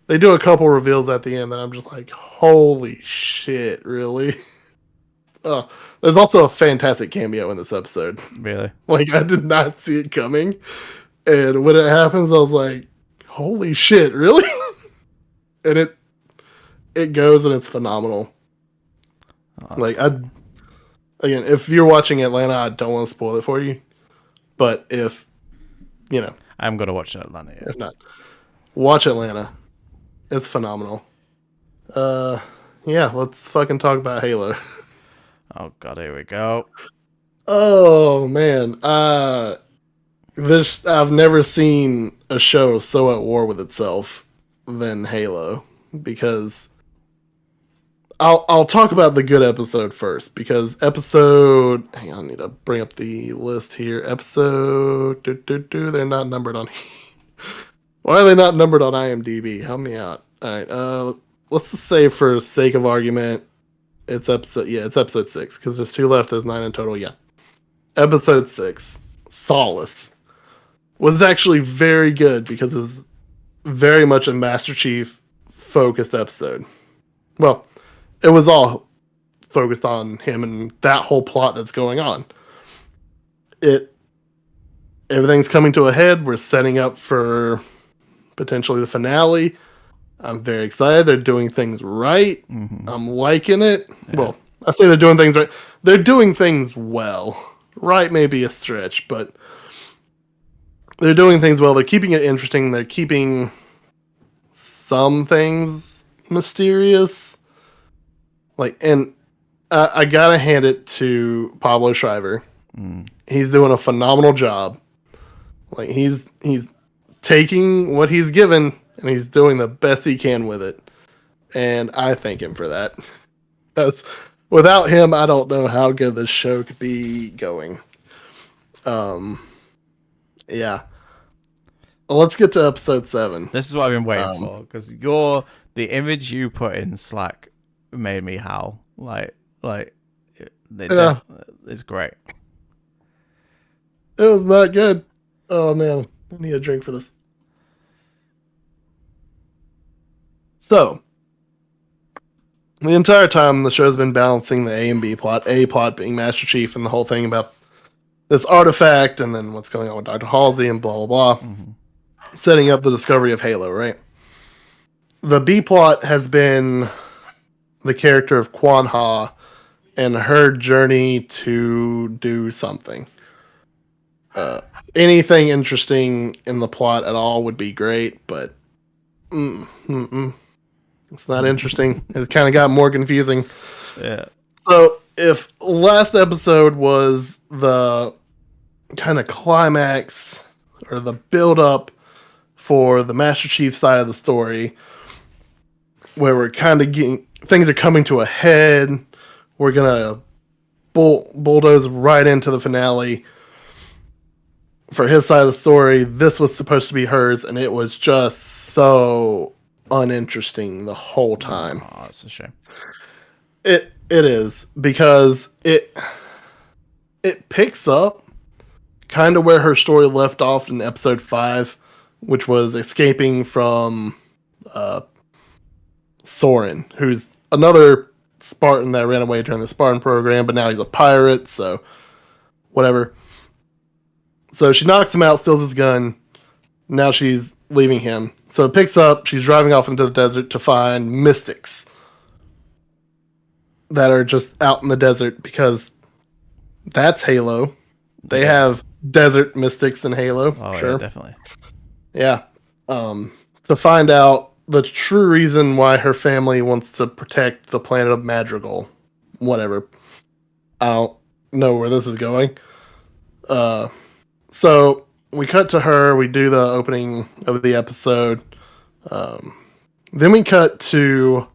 they do a couple reveals at the end that I'm just like, holy shit, really? Oh, there's also a fantastic cameo in this episode. Really? Like, I did not see it coming. And when it happens, I was like, holy shit, really? And it goes, and it's phenomenal. Awesome. Like, again, if you're watching Atlanta, I don't want to spoil it for you. But if, I'm going to watch Atlanta. Yeah. If not, watch Atlanta. It's phenomenal. Yeah, let's fucking talk about Halo. Oh god, here we go. Oh man, this I've never seen a show so at war with itself than Halo, because I'll talk about the good episode first, because hang on, I need to bring up the list here. They're not numbered on. Why are they not numbered on IMDb? Help me out. All right, let's just say for sake of argument, it's episode 6, because there's 2 left. There's 9 in total. Yeah, episode 6, Solace, was actually very good because it was very much a Master Chief focused episode. Well, it was all focused on him and that whole plot that's going on. Everything's coming to a head. We're setting up for potentially the finale. I'm very excited. They're doing things right. Mm-hmm. I'm liking it. Yeah. Well, I say they're doing things right. They're doing things well. Right may be a stretch, but they're doing things well. They're keeping it interesting. They're keeping some things mysterious. And I gotta hand it to Pablo Schreiber. He's doing a phenomenal job. He's taking what he's given and he's doing the best he can with it. And I thank him for that. Because without him, I don't know how good this show could be going. Yeah. Well, let's get to episode 7. This is what I've been waiting for, because the image you put in Slack made me howl. It's great. It was not good. Oh man, I need a drink for this. So, the entire time the show's been balancing the A and B plot. A plot being Master Chief and the whole thing about this artifact, and then what's going on with Dr. Halsey and blah blah blah. Mm-hmm. Setting up the discovery of Halo, right? The B plot has been the character of Quan Ha and her journey to do something. Anything interesting in the plot at all would be great, but it's not interesting. It kind of got more confusing. Yeah. So if last episode was the kind of climax or the build up for the Master Chief side of the story, where we're kind of getting things are coming to a head, we're gonna bulldoze right into the finale. For his side of the story, this was supposed to be hers, and it was just so uninteresting the whole time. Oh, that's a shame. It is, because it picks up kind of where her story left off in episode 5, which was escaping from Soren, who's another Spartan that ran away during the Spartan program, but now he's a pirate, so whatever. So she knocks him out, steals his gun. Now she's leaving him. So it picks up. She's driving off into the desert to find mystics that are just out in the desert, because that's Halo. They have desert mystics in Halo. Oh, sure. Yeah, definitely. Yeah. To find out the true reason why her family wants to protect the planet of Madrigal. Whatever. I don't know where this is going. So we cut to her. We do the opening of the episode. Then we cut to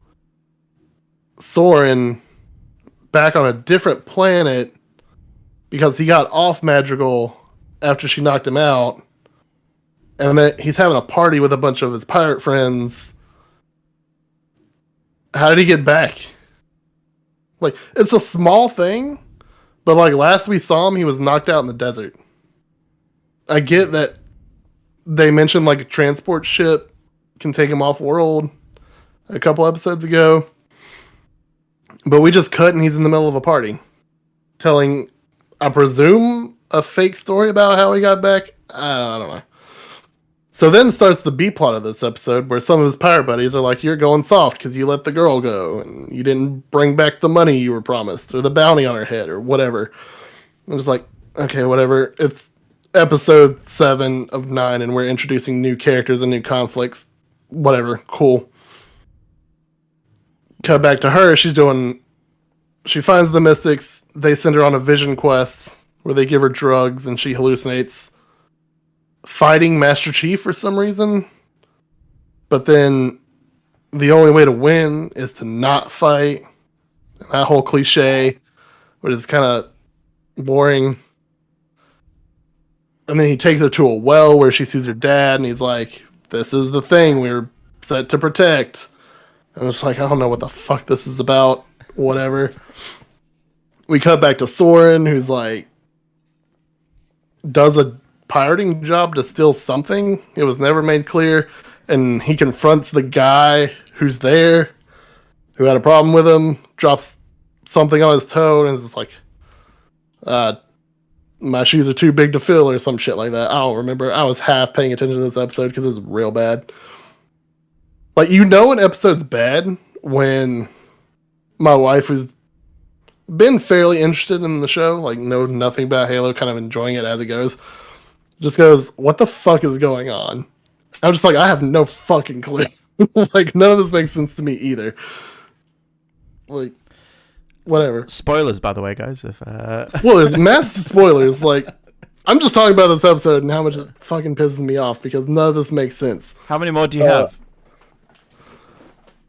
Soren back on a different planet because he got off Madrigal after she knocked him out. And then he's having a party with a bunch of his pirate friends. How did he get back? It's a small thing, but last we saw him, he was knocked out in the desert. I get that they mentioned a transport ship can take him off world a couple episodes ago, but we just cut and he's in the middle of a party telling, I presume, a fake story about how he got back. I don't know. So then starts the B plot of this episode, where some of his pirate buddies are like, you're going soft because you let the girl go and you didn't bring back the money you were promised or the bounty on her head or whatever. I'm just like, okay, whatever. It's episode 7 of 9 and we're introducing new characters and new conflicts. Whatever. Cool. cut back to her. She finds the Mystics. They send her on a vision quest where they give her drugs and she hallucinates fighting Master Chief for some reason. But then the only way to win is to not fight. That whole cliche, which is kind of boring. And then he takes her to a well where she sees her dad, and he's like, "This is the thing we're set to protect." And it's like, I don't know what the fuck this is about. Whatever. We cut back to Soren, who's like, does a pirating job to steal something. It was never made clear. And he confronts the guy who's there, who had a problem with him, drops something on his toe, and is just like, my shoes are too big to fill, or some shit like that. I don't remember. I was half paying attention to this episode because it was real bad. Like, you know an episode's bad when my wife, who's been fairly interested in the show, like, know nothing about Halo, kind of enjoying it as it goes, just goes, "What the fuck is going on?" I'm just like, I have no fucking clue. Like, none of this makes sense to me either. Like, whatever. Spoilers, by the way, guys. If Spoilers, massive spoilers. Like, I'm just talking about this episode and how much it fucking pisses me off because none of this makes sense. how many more do you have?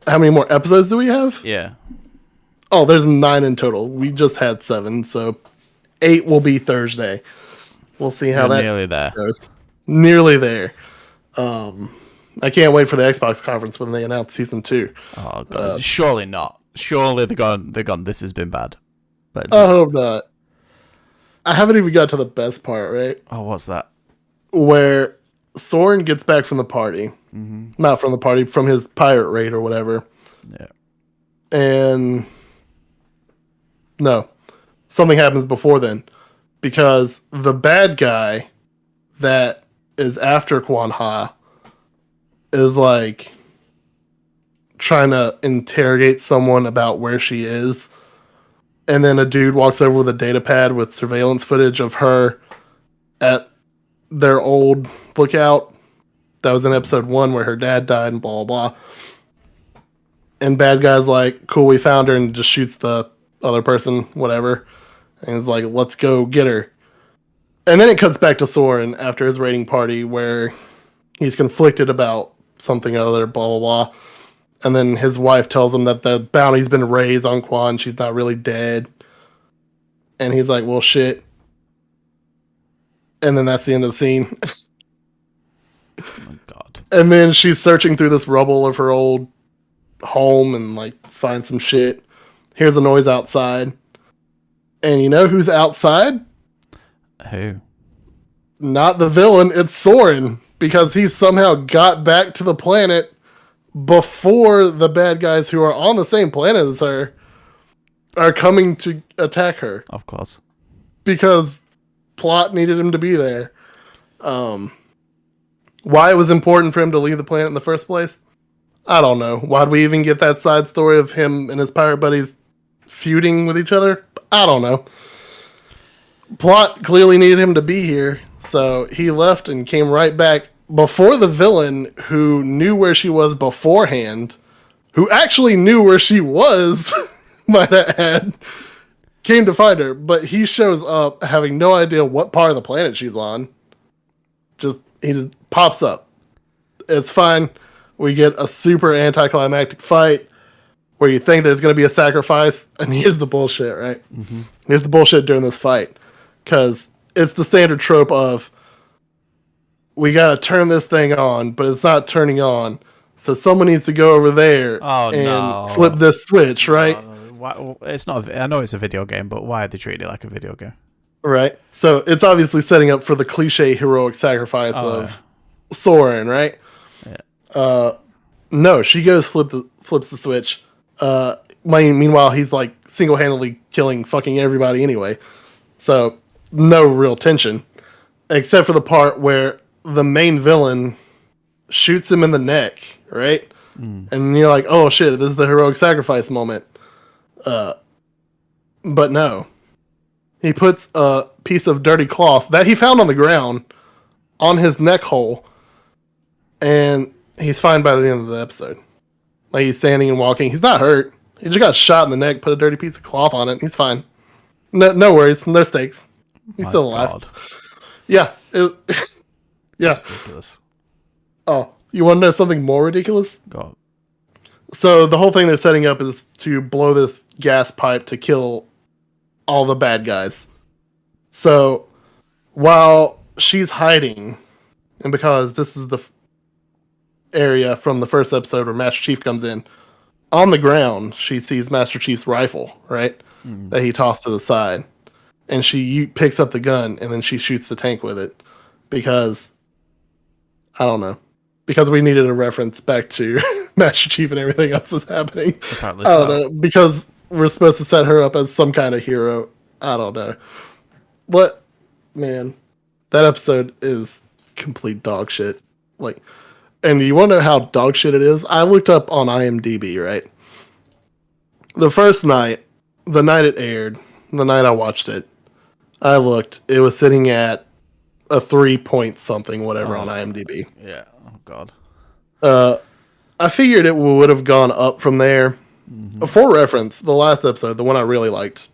How many more episodes do we have? Yeah. Oh, there's 9 in total. We just had 7, so 8 will be Thursday. We'll see how that nearly there. goes. Nearly there. I can't wait for the Xbox conference when they announce season 2. Oh god, surely not. Surely they're gone. This has been bad. But, I hope not. I haven't even got to the best part, right? oh, what's that? Where Soren gets back from the party. Mm-hmm. Not from the party, from his pirate raid or whatever. Yeah. And no, something happens before then. Because the bad guy that is after Quan Ha is like trying to interrogate someone about where she is. And then a dude walks over with a data pad with surveillance footage of her at their old lookout. That was in episode 1 where her dad died and blah, blah, blah. And bad guy's like, cool, we found her, and just shoots the other person, whatever. And he's like, let's go get her. And then it cuts back to Soren after his raiding party where he's conflicted about something or other, blah, blah, blah. And then his wife tells him that the bounty's been raised on Quan. She's not really dead. And he's like, well, shit. And then that's the end of the scene. Oh my god. And then she's searching through this rubble of her old home and like finds some shit. Here's a noise outside. And you know who's outside? Who? Not the villain, it's Soren. Because he somehow got back to the planet before the bad guys who are on the same planet as her are coming to attack her. Of course. Because plot needed him to be there. Why it was important for him to leave the planet in the first place? I don't know. Why'd we even get that side story of him and his pirate buddies feuding with each other? I don't know. Plot clearly needed him to be here, so he left and came right back before the villain, who knew where she was beforehand, who actually knew where she was, might I add, came to find her. But he shows up having no idea what part of the planet she's on. He just pops up. It's fine. We get a super anticlimactic fight where you think there's going to be a sacrifice, and here's the bullshit, right? Mm-hmm. Here's the bullshit during this fight. Because it's the standard trope of, we got to turn this thing on, but it's not turning on. So someone needs to go over there and flip this switch, right? It's not. I know it's a video game, but why are they treating it like a video game? Right. So it's obviously setting up for the cliche heroic sacrifice of Soren, right? Yeah. No, she goes flips the switch. Meanwhile, he's like single-handedly killing fucking everybody anyway. So no real tension, except for the part where the main villain shoots him in the neck, right? Mm. And you're like, oh shit, this is the heroic sacrifice moment. But no. He puts a piece of dirty cloth that he found on the ground on his neck hole, and he's fine by the end of the episode. Like, he's standing and walking. He's not hurt. He just got shot in the neck, put a dirty piece of cloth on it, and he's fine. No worries, no stakes. He's still alive. God. Yeah. Yeah. That's ridiculous. Oh, you want to know something more ridiculous? God. So the whole thing they're setting up is to blow this gas pipe to kill all the bad guys. So while she's hiding, and because this is the area from the first episode where Master Chief comes in, on the ground she sees Master Chief's rifle, right? That he tossed to the side. And she picks up the gun and then she shoots the tank with it because, I don't know, because we needed a reference back to Master Chief and everything else is happening. Apparently I don't know, because we're supposed to set her up as some kind of hero. I don't know. But, man, that episode is complete dog shit. Like, and you want to know how dog shit it is? I looked up on IMDb, right? The first night, the night it aired, the night I watched it, I looked. It was sitting at a 3 point something, whatever, on IMDb. Yeah. Oh, God. I figured it would have gone up from there. Mm-hmm. For reference, the last episode, the one I really liked,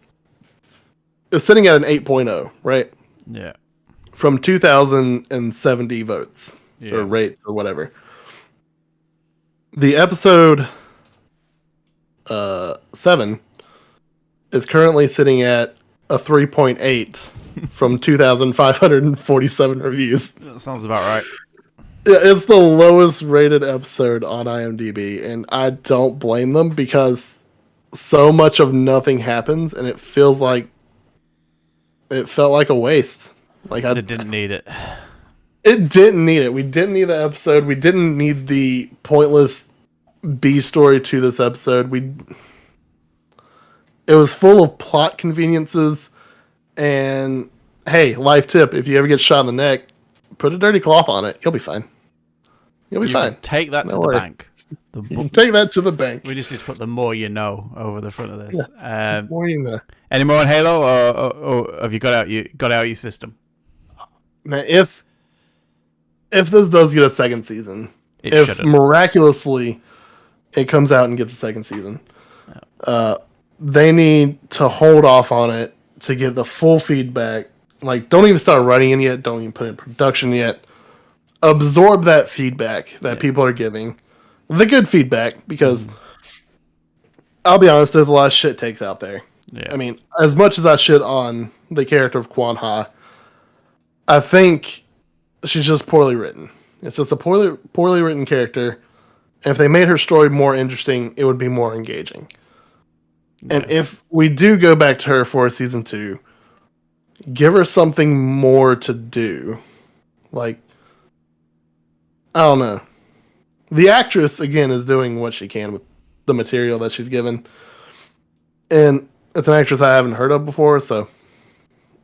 is sitting at an 8.0, right? Yeah. From 2,070 votes, or rates, or whatever. The episode 7 is currently sitting at a 3.8 from 2,547 reviews. That sounds about right. It's the lowest rated episode on IMDb, and I don't blame them because so much of nothing happens, and it felt like a waste. Like It didn't need it. It didn't need it. We didn't need the episode. We didn't need the pointless B story to this episode. It was full of plot conveniences, and hey, life tip: if you ever get shot in the neck, put a dirty cloth on it. You'll be fine. You'll be fine. Take that to the bank. Take that to the bank. We just need to put the more you know over the front of this. Yeah, more you know. Any more on Halo, or have you got out your system? Now, if this does get a second season, It shouldn't. Miraculously it comes out and gets a second season, they need to hold off on it to get the full feedback. Like, don't even start writing it yet. Don't even put it in production yet. Absorb that feedback that people are giving. The good feedback, because I'll be honest, there's a lot of shit takes out there. Yeah. I mean, as much as I shit on the character of Quan Ha, I think she's just poorly written. It's just a poorly written character. And if they made her story more interesting, it would be more engaging. Yeah. And if we do go back to her for season 2, give her something more to do. Like, I don't know. The actress, again, is doing what she can with the material that she's given. And it's an actress I haven't heard of before, so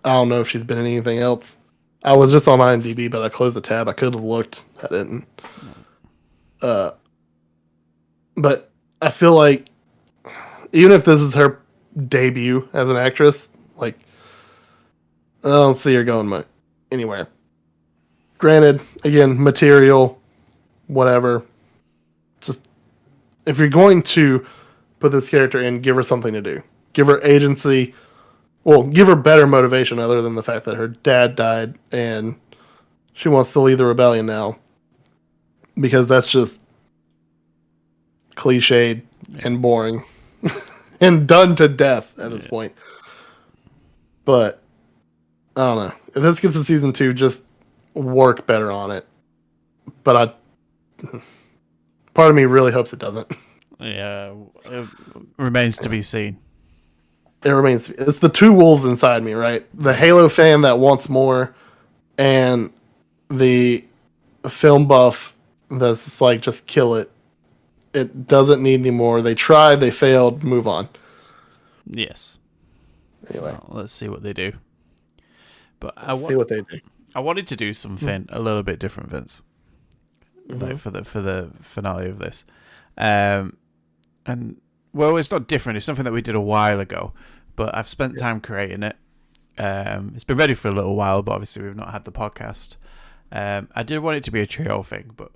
I don't know if she's been in anything else. I was just on IMDb, but I closed the tab. I could have looked. I didn't. But I feel like even if this is her debut as an actress, like, I don't see her going anywhere. Granted, again, material, whatever. Just, if you're going to put this character in, give her something to do. Give her agency. Well, give her better motivation other than the fact that her dad died and she wants to lead the rebellion now. Because that's just cliched and boring. And done to death at this point. But, I don't know. If this gets to season 2, just work better on it. But part of me really hopes it doesn't. Yeah, it remains to be seen. It remains. It's the two wolves inside me, right? The Halo fan that wants more, and the film buff that's just like, just kill it. It doesn't need any more. They tried, they failed, move on. Yes. Anyway, well, let's see what they do. But see what they do. I wanted to do something a little bit different, Vince. Like for the finale of this, and well, it's not different. It's something that we did a while ago, but I've spent time creating it. It's been ready for a little while, but obviously we've not had the podcast. I did want it to be a trio thing, but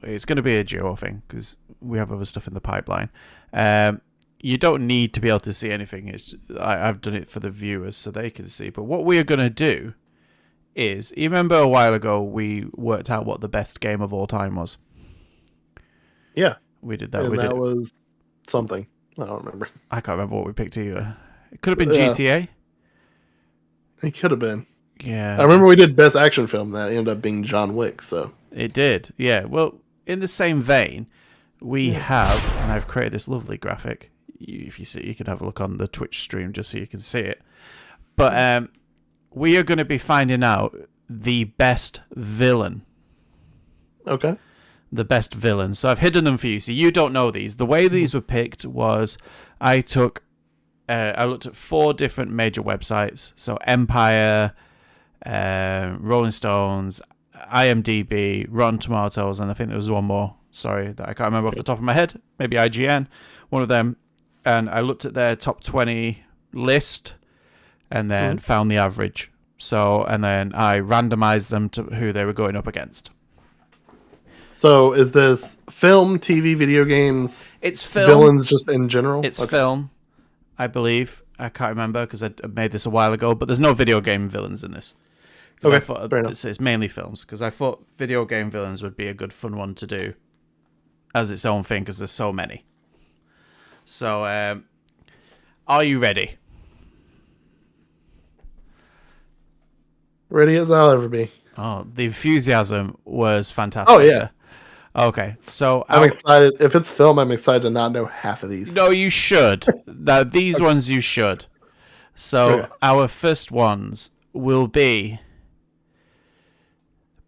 it's going to be a duo thing because we have other stuff in the pipeline. you don't need to be able to see anything. I've done it for the viewers so they can see. But what we are going to do is, you remember a while ago we worked out what the best game of all time was? Yeah. We did that. And that was something. I don't remember. I can't remember what we picked either. It could have been GTA. It could have been. Yeah. I remember we did best action film. That ended up being John Wick. So it did. Yeah. Well, in the same vein, we have, and I've created this lovely graphic. If you see, you can have a look on the Twitch stream just so you can see it. But we are going to be finding out the best villain. Okay. The best villains. So I've hidden them for you. So you don't know these. The way these were picked was I looked at 4 different major websites. So Empire, Rolling Stones, IMDb, Rotten Tomatoes, and I think there was one more. Sorry, that I can't remember off the top of my head. Maybe IGN, one of them. And I looked at their top 20 list and then found the average. So, and then I randomized them to who they were going up against. So is this film, TV, video games? It's film. Villains just in general? It's film, I believe. I can't remember because I made this a while ago, but there's no video game villains in this. Okay, I thought fair enough. it's mainly films because I thought video game villains would be a good fun one to do as its own thing because there's so many. So, are you ready? Ready as I'll ever be. Oh, the enthusiasm was fantastic. Oh, yeah. Okay, so I'm excited. If it's film, I'm excited to not know half of these. No, you should. These ones you should. So Okay. our first ones will be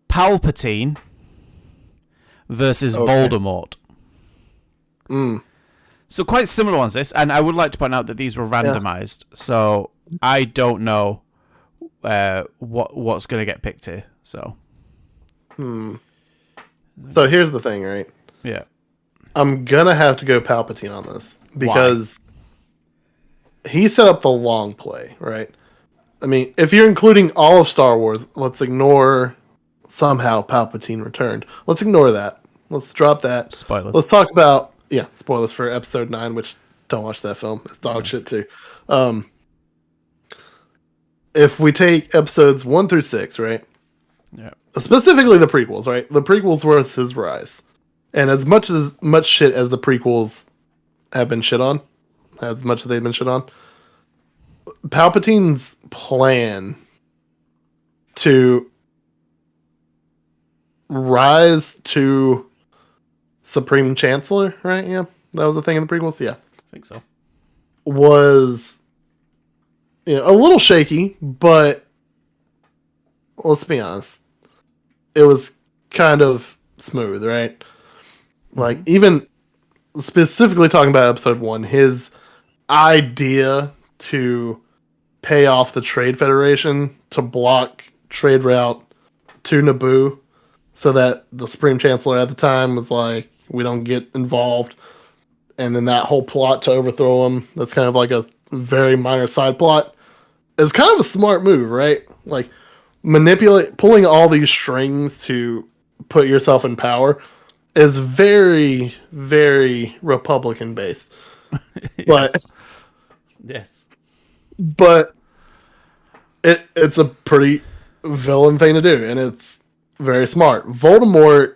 Palpatine versus Voldemort. So quite similar ones, this. And I would like to point out that these were randomized. Yeah. So I don't know what's going to get picked here. So. So here's the thing, right? Yeah. I'm going to have to go Palpatine on this. Because he set up the long play, right? I mean, if you're including all of Star Wars, let's ignore somehow Palpatine returned. Let's ignore that. Let's drop that. Spoilers. Let's talk about, spoilers for episode 9, which don't watch that film. It's dog shit too. If we take episodes 1 through 6, right? Yeah. Specifically the prequels, right? The prequels were his rise. And as much shit as the prequels have been shit on, as much as they've been shit on, Palpatine's plan to rise to Supreme Chancellor, right? Yeah, that was the thing in the prequels. Yeah, I think so. Was a little shaky, but let's be honest, it was kind of smooth, right? Like even specifically talking about episode 1, his idea to pay off the Trade Federation to block trade route to Naboo so that the Supreme Chancellor at the time was like, we don't get involved. And then that whole plot to overthrow him, that's kind of like a very minor side plot, is kind of a smart move, right? Like pulling all these strings to put yourself in power is very, very Republican based. Yes. But it's a pretty villain thing to do, and it's very smart. Voldemort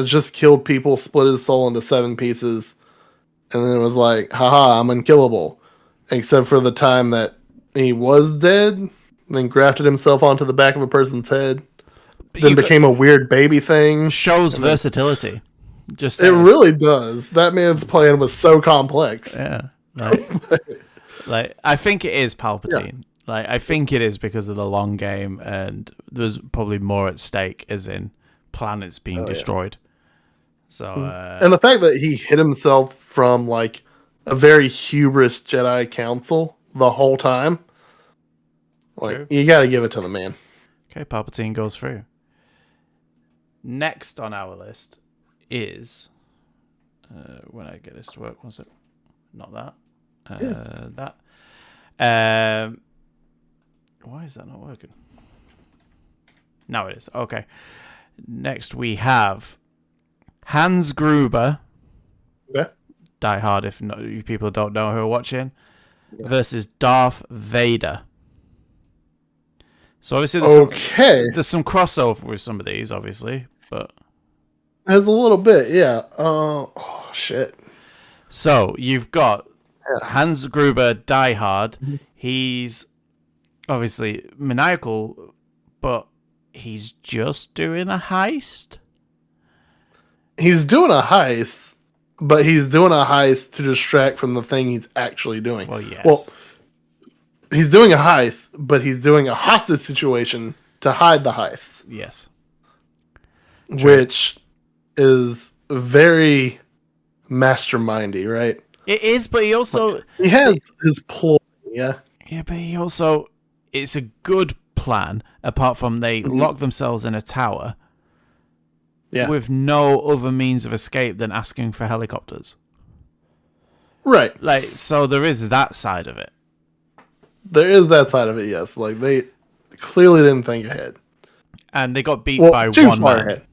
just killed people, split his soul into 7 pieces, and then it was like, haha, I'm unkillable. Except for the time that he was dead, then grafted himself onto the back of a person's head, then became a weird baby thing. Shows versatility. Just it really does. That man's plan was so complex. Yeah. Like I think it is Palpatine. Yeah. Like I think it is because of the long game, and there's probably more at stake, as in planets being destroyed. So and the fact that he hid himself from like a very hubris Jedi Council the whole time, like true. You got to give it to the man. Okay, Palpatine goes through. Next on our list is when I get this to work, was it? Not that. That. Why is that not working? Now it is. Okay. Next we have Hans Gruber, Die Hard, if not, you people don't know who are watching, versus Darth Vader. So obviously there's some crossover with some of these, obviously, but there's a little bit, yeah. Oh shit. So you've got Hans Gruber, Die Hard. He's obviously maniacal, but he's just doing a heist. He's doing a heist, but he's doing a heist to distract from the thing he's actually doing. Well, yes. Well, he's doing a heist, but he's doing a hostage situation to hide the heist. Yes. Which is very mastermindy, right? It is, but he also... He has his ploy, yeah? Yeah, but he also... It's a good plan, apart from they lock themselves in a tower with no other means of escape than asking for helicopters. Right. Like, so there is that side of it. There is that side of it, yes. Like, they clearly didn't think ahead. And they got beat by one man. Ahead.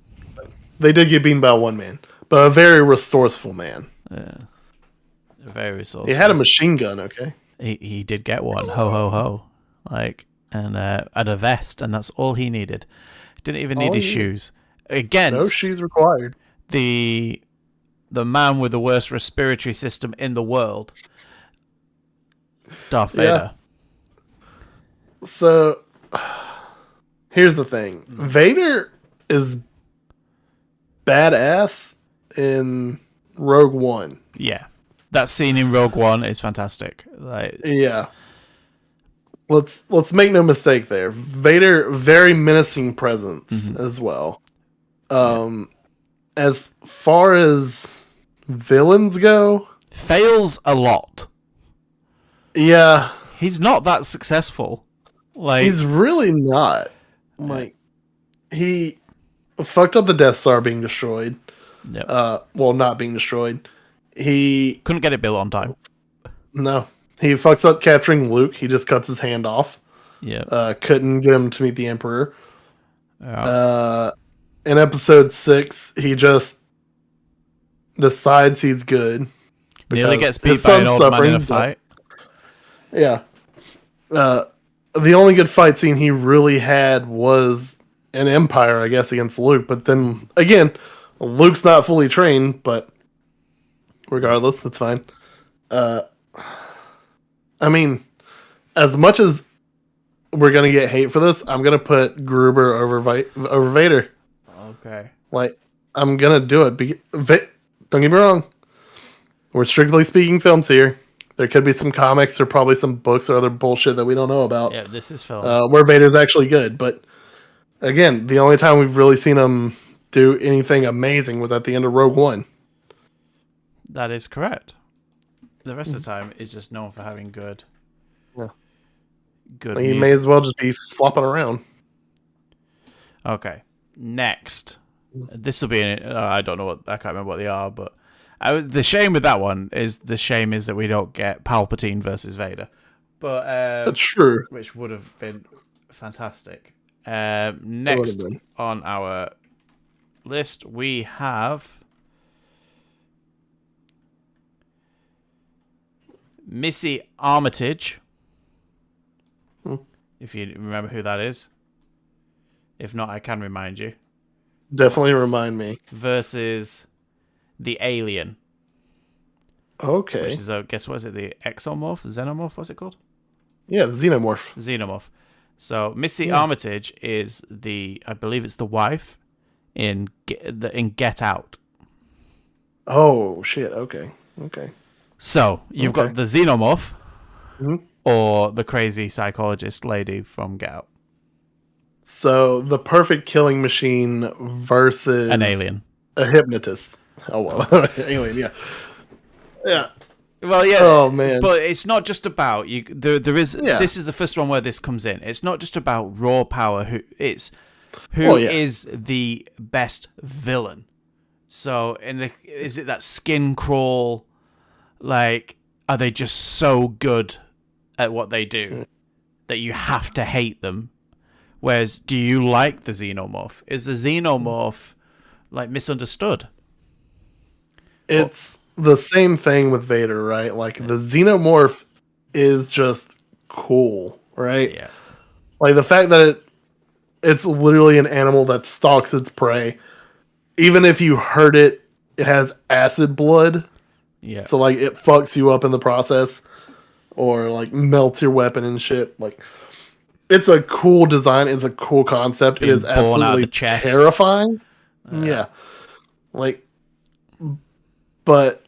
They did get beaten by one man, but a very resourceful man. Yeah. Very resourceful. He had a machine gun, okay? He did get one. Ho, ho, ho. Like, and a vest, and that's all he needed. Didn't even need his shoes. Against no shoes required. The man with the worst respiratory system in the world, Darth Vader. So, here's the thing. Vader is badass in Rogue One. Yeah. That scene in Rogue One is fantastic. Like, yeah. Let's make no mistake there. Vader, very menacing presence as well. As far as villains go, fails a lot. Yeah. He's not that successful. Like, he's really not. Like, he fucked up the Death Star being destroyed. Yep. Well, not being destroyed. He couldn't get it built on time. No. He fucks up capturing Luke. He just cuts his hand off. Yeah. Couldn't get him to meet the Emperor. Yeah. In episode 6, he just decides he's good. Nearly gets beat by an old man in a fight. Yeah. The only good fight scene he really had was in Empire, I guess, against Luke. But then, again, Luke's not fully trained, but regardless, it's fine. I mean, as much as we're going to get hate for this, I'm going to put Gruber over Vader. Okay. Like, I'm going to do it. Don't get me wrong. We're strictly speaking films here. There could be some comics or probably some books or other bullshit that we don't know about. Yeah, this is films. Where Vader's actually good. But, again, the only time we've really seen him do anything amazing was at the end of Rogue One. That is correct. The rest of the time is just known for having good. Yeah. Good. He may as well just be flopping around. Okay. Next, this will be. I don't know what. I can't remember what they are, but the shame with that one is that we don't get Palpatine versus Vader. But that's true. Which would have been fantastic. Next on our list, we have Missy Armitage. If you remember who that is. If not, I can remind you. Definitely remind me. Versus the alien. Okay. Which is, guess what is it? The exomorph? Xenomorph? What's it called? Yeah, the xenomorph. Xenomorph. So Missy Armitage is I believe it's the wife in Get Out. Oh, shit. Okay. So you've got the Xenomorph or the crazy psychologist lady from Get Out. So the perfect killing machine versus an alien, a hypnotist. Oh well, alien. Yeah. Well, yeah. Oh man. But it's not just about you. There is. Yeah. This is the first one where this comes in. It's not just about raw power. Who is the best villain? So is it that skin crawl? Like, are they just so good at what they do that you have to hate them? Whereas, do you like the Xenomorph? Is the Xenomorph, like, misunderstood? It's the same thing with Vader, right? Like the xenomorph is just cool, right? Yeah. Like the fact that it's literally an animal that stalks its prey. Even if you hurt it, it has acid blood. Yeah. So like it fucks you up in the process or like melts your weapon and shit. Like it's a cool design, it's a cool concept. Being it is born out of absolutely the chest. terrifying. Yeah. Like but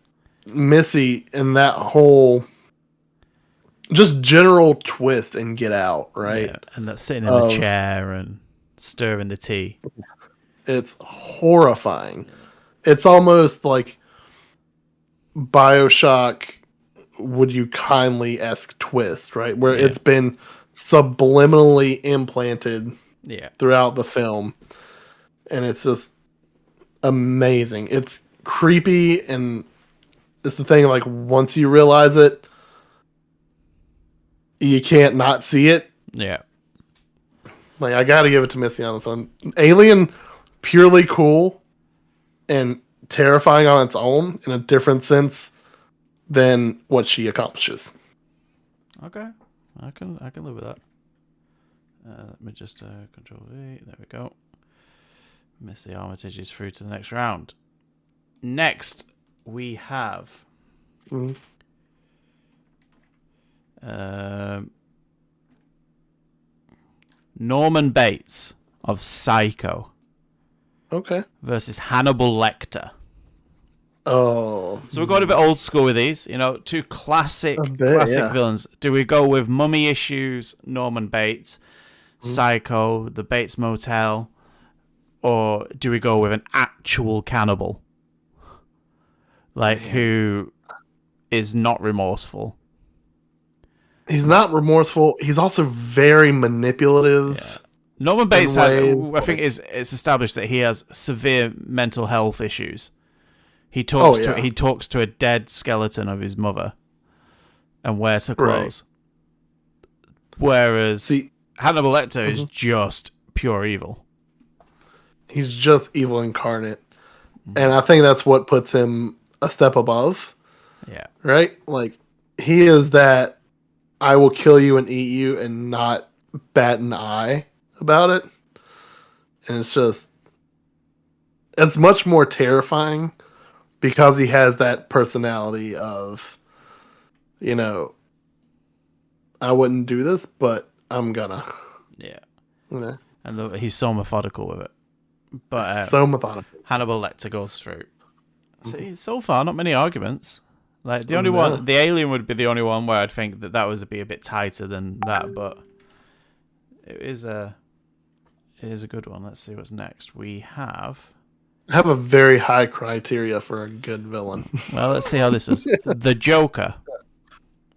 Missy and that whole just general twist and Get Out, right? Yeah. And that's sitting in the chair and stirring the tea. It's horrifying. It's almost like BioShock Would You Kindly-esque twist, right? Where it's been subliminally implanted throughout the film. And it's just amazing. It's creepy, and it's the thing, like, once you realize it, you can't not see it. Yeah. Like, I gotta give it to Missy on this one. Alien, purely cool and terrifying on its own in a different sense than what she accomplishes. Okay. I can live with that. Let me just control V. There we go. Missy Armitage is through to the next round. Next, we have Norman Bates of Psycho. Okay. Versus Hannibal Lecter. Oh. So we're going a bit old school with these. You know, two classic villains. Do we go with Mummy Issues, Norman Bates, Psycho, The Bates Motel, or do we go with an actual cannibal? Like, who is not remorseful? He's not remorseful. He's also very manipulative. Yeah. Norman Bates, I think, it's established that he has severe mental health issues. He talks to a dead skeleton of his mother, and wears her clothes. Right. Whereas Hannibal Lecter is just pure evil. He's just evil incarnate, and I think that's what puts him a step above. Yeah. Right. Like he is that. I will kill you and eat you, and not bat an eye about it. And it's much more terrifying because he has that personality of, you know, I wouldn't do this, but I'm gonna. Yeah. You know? And he's so methodical with it. But so methodical. Hannibal Lecter goes through. See, so far, not many arguments. Like the only one, the Alien would be the only one where I'd think that would be a bit tighter than that, but it is a good one. Let's see what's next. We have a very high criteria for a good villain. Well, let's see how this is. The Joker.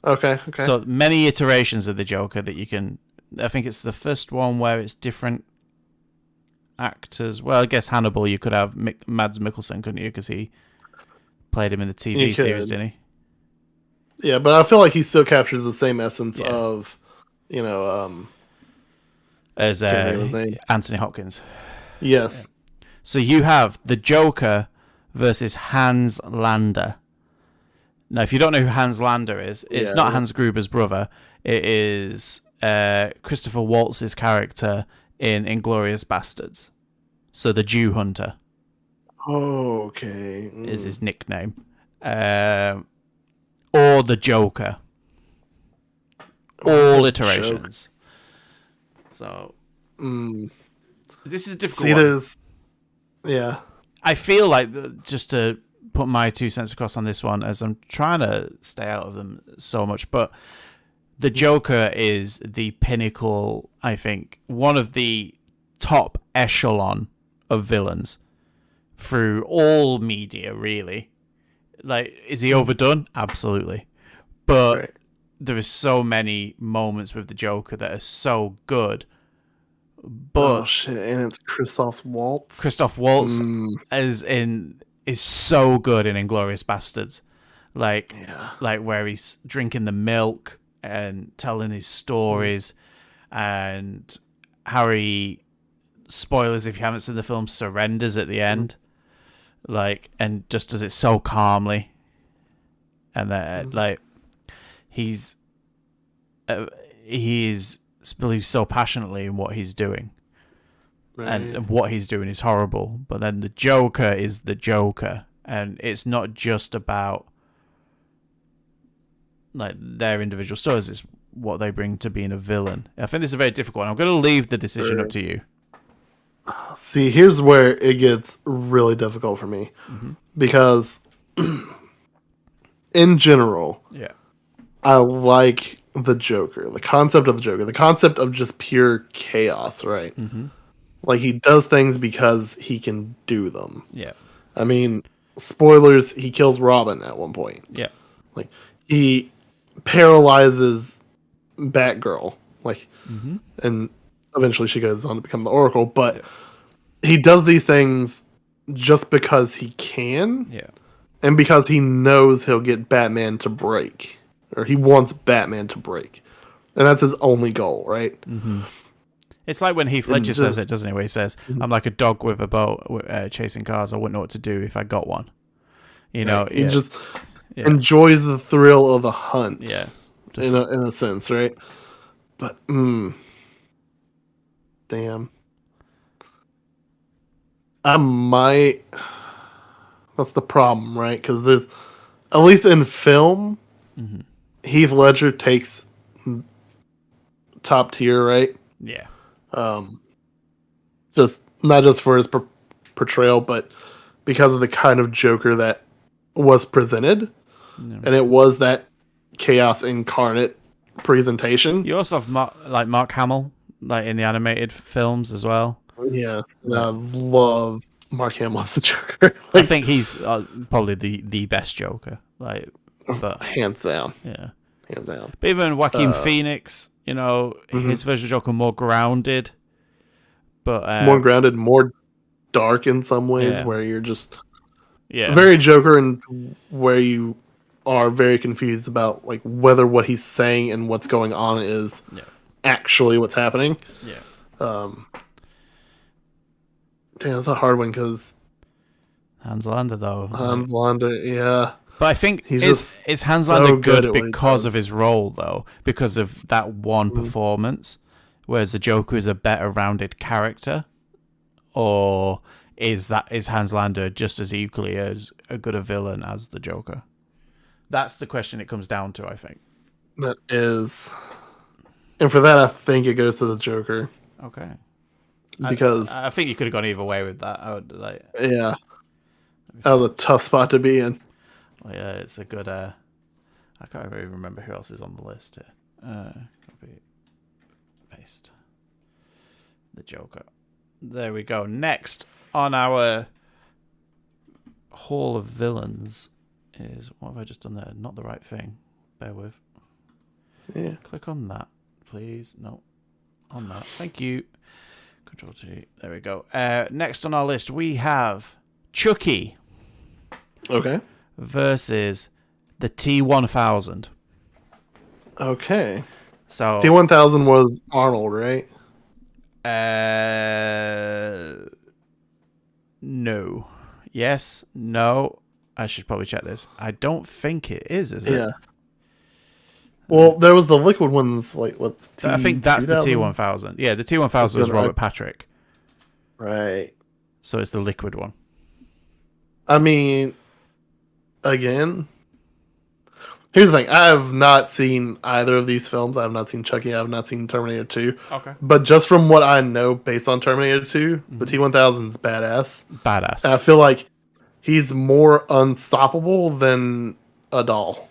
Okay. So many iterations of the Joker that you can. I think it's the first one where it's different actors. Well, I guess Hannibal, you could have Mads Mikkelsen, couldn't you? Because he played him in the TV series, didn't he? Yeah, but I feel like he still captures the same essence of, you know, as Anthony Hopkins. Yes. Yeah. So you have the Joker versus Hans Lander. Now, if you don't know who Hans Lander is, it's not Hans Gruber's brother. It is Christopher Waltz's character in Inglourious Bastards. So the Jew Hunter. Oh, okay. Is his nickname. Or the Joker. All iterations. So this is a difficult one. Yeah. I feel like, just to put my 2 cents across on this one, as I'm trying to stay out of them so much, but the Joker is the pinnacle, I think, one of the top echelon of villains through all media, really. Like, is he overdone? Absolutely. But there are so many moments with the Joker that are so good. But and it's Christoph Waltz. Christoph Waltz is so good in Inglourious Bastards. Like where he's drinking the milk and telling his stories, and how he, spoilers if you haven't seen the film, surrenders at the end. Like, and just does it so calmly. and that like he's believes so passionately in what he's doing, and what he's doing is horrible. But then the Joker is the Joker, and it's not just about like their individual stories; it's what they bring to being a villain. I think this is a very difficult one. I'm going to leave the decision up to you. See, here's where it gets really difficult for me, because in general, I like the Joker, the concept of the Joker, the concept of just pure chaos, right? Like, he does things because he can do them. Yeah. I mean, spoilers, he kills Robin at one point. Yeah. Like, he paralyzes Batgirl. Like, and eventually she goes on to become the Oracle, but he does these things just because he can. Yeah. And because he knows he'll get Batman to break. Or he wants Batman to break. And that's his only goal, right? It's like when Heath Ledger says it, doesn't he? Where he says, I'm like a dog with a boat chasing cars. I wouldn't know what to do if I got one. You know, he just enjoys the thrill of the hunt. Yeah. In a sense, right? But, damn. I might... That's the problem, right? Because there's... At least in film, Heath Ledger takes top tier, right? Yeah. Just not just for his portrayal, but because of the kind of Joker that was presented, and it was that chaos incarnate presentation. You also have Mark Hamill, like in the animated films as well. Yes, I love Mark Hamill as the Joker. I think he's probably the best Joker, like, but hands down. Yeah, hands down. But even Joaquin Phoenix, you know, his version of Joker more grounded, but more grounded, more dark in some ways, where you're just Yeah. Very Joker, and where you are very confused about like whether what he's saying and what's going on is actually what's happening. Yeah. Damn, that's a hard one because Hans Lander, though. Hans Lander, yeah. But I think is Hans Lander good because of his role, though? Because of that one performance? Whereas the Joker is a better rounded character? Or is Hans Lander just as equally as a good a villain as the Joker? That's the question it comes down to, I think. That is. And for that, I think it goes to the Joker. Okay. Because I think you could have gone either way with that. I would like. Yeah. That was a tough spot to be in. Well, yeah, it's a good. I can't even remember who else is on the list here. Copy, paste. The Joker. There we go. Next on our Hall of Villains is, what have I just done there? Not the right thing. Bear with. Yeah. Click on that, please. No. On that. Thank you. Control T. There we go. Next on our list, we have Chucky. Okay. Versus the T-1000. Okay. So T-1000 was Arnold, right? No. Yes. No. I should probably check this. I don't think it is it? Yeah. Well, there was the liquid ones, like what? I think that's the T-1000. Yeah, the T-1000 was Robert Patrick. Right. So it's the liquid one. I mean, again, here's the thing. I have not seen either of these films. I have not seen Chucky. I have not seen Terminator 2. Okay. But just from what I know based on Terminator 2, the T-1000's badass. Badass. And I feel like he's more unstoppable than a doll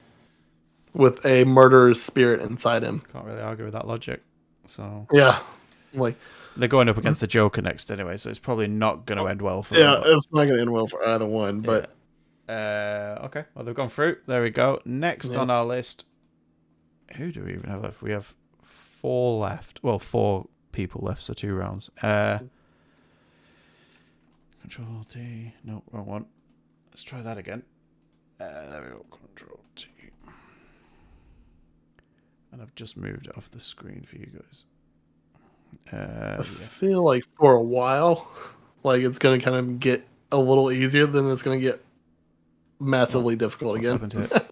with a murderer's spirit inside him. Can't really argue with that logic. So yeah, like they're going up against the Joker next anyway, so it's probably not going to end well for them. Yeah, it's not going to end well for either one. But okay, well they've gone through. There we go. Next on our list, who do we even have left? We have 4 left. Well, 4 people left, so 2 rounds. Control T. No, wrong one. Let's try that again. There we go. Control T. And I've just moved it off the screen for you guys. I feel like for a while, like it's going to kind of get a little easier, then it's going to get massively difficult again. Happened to it?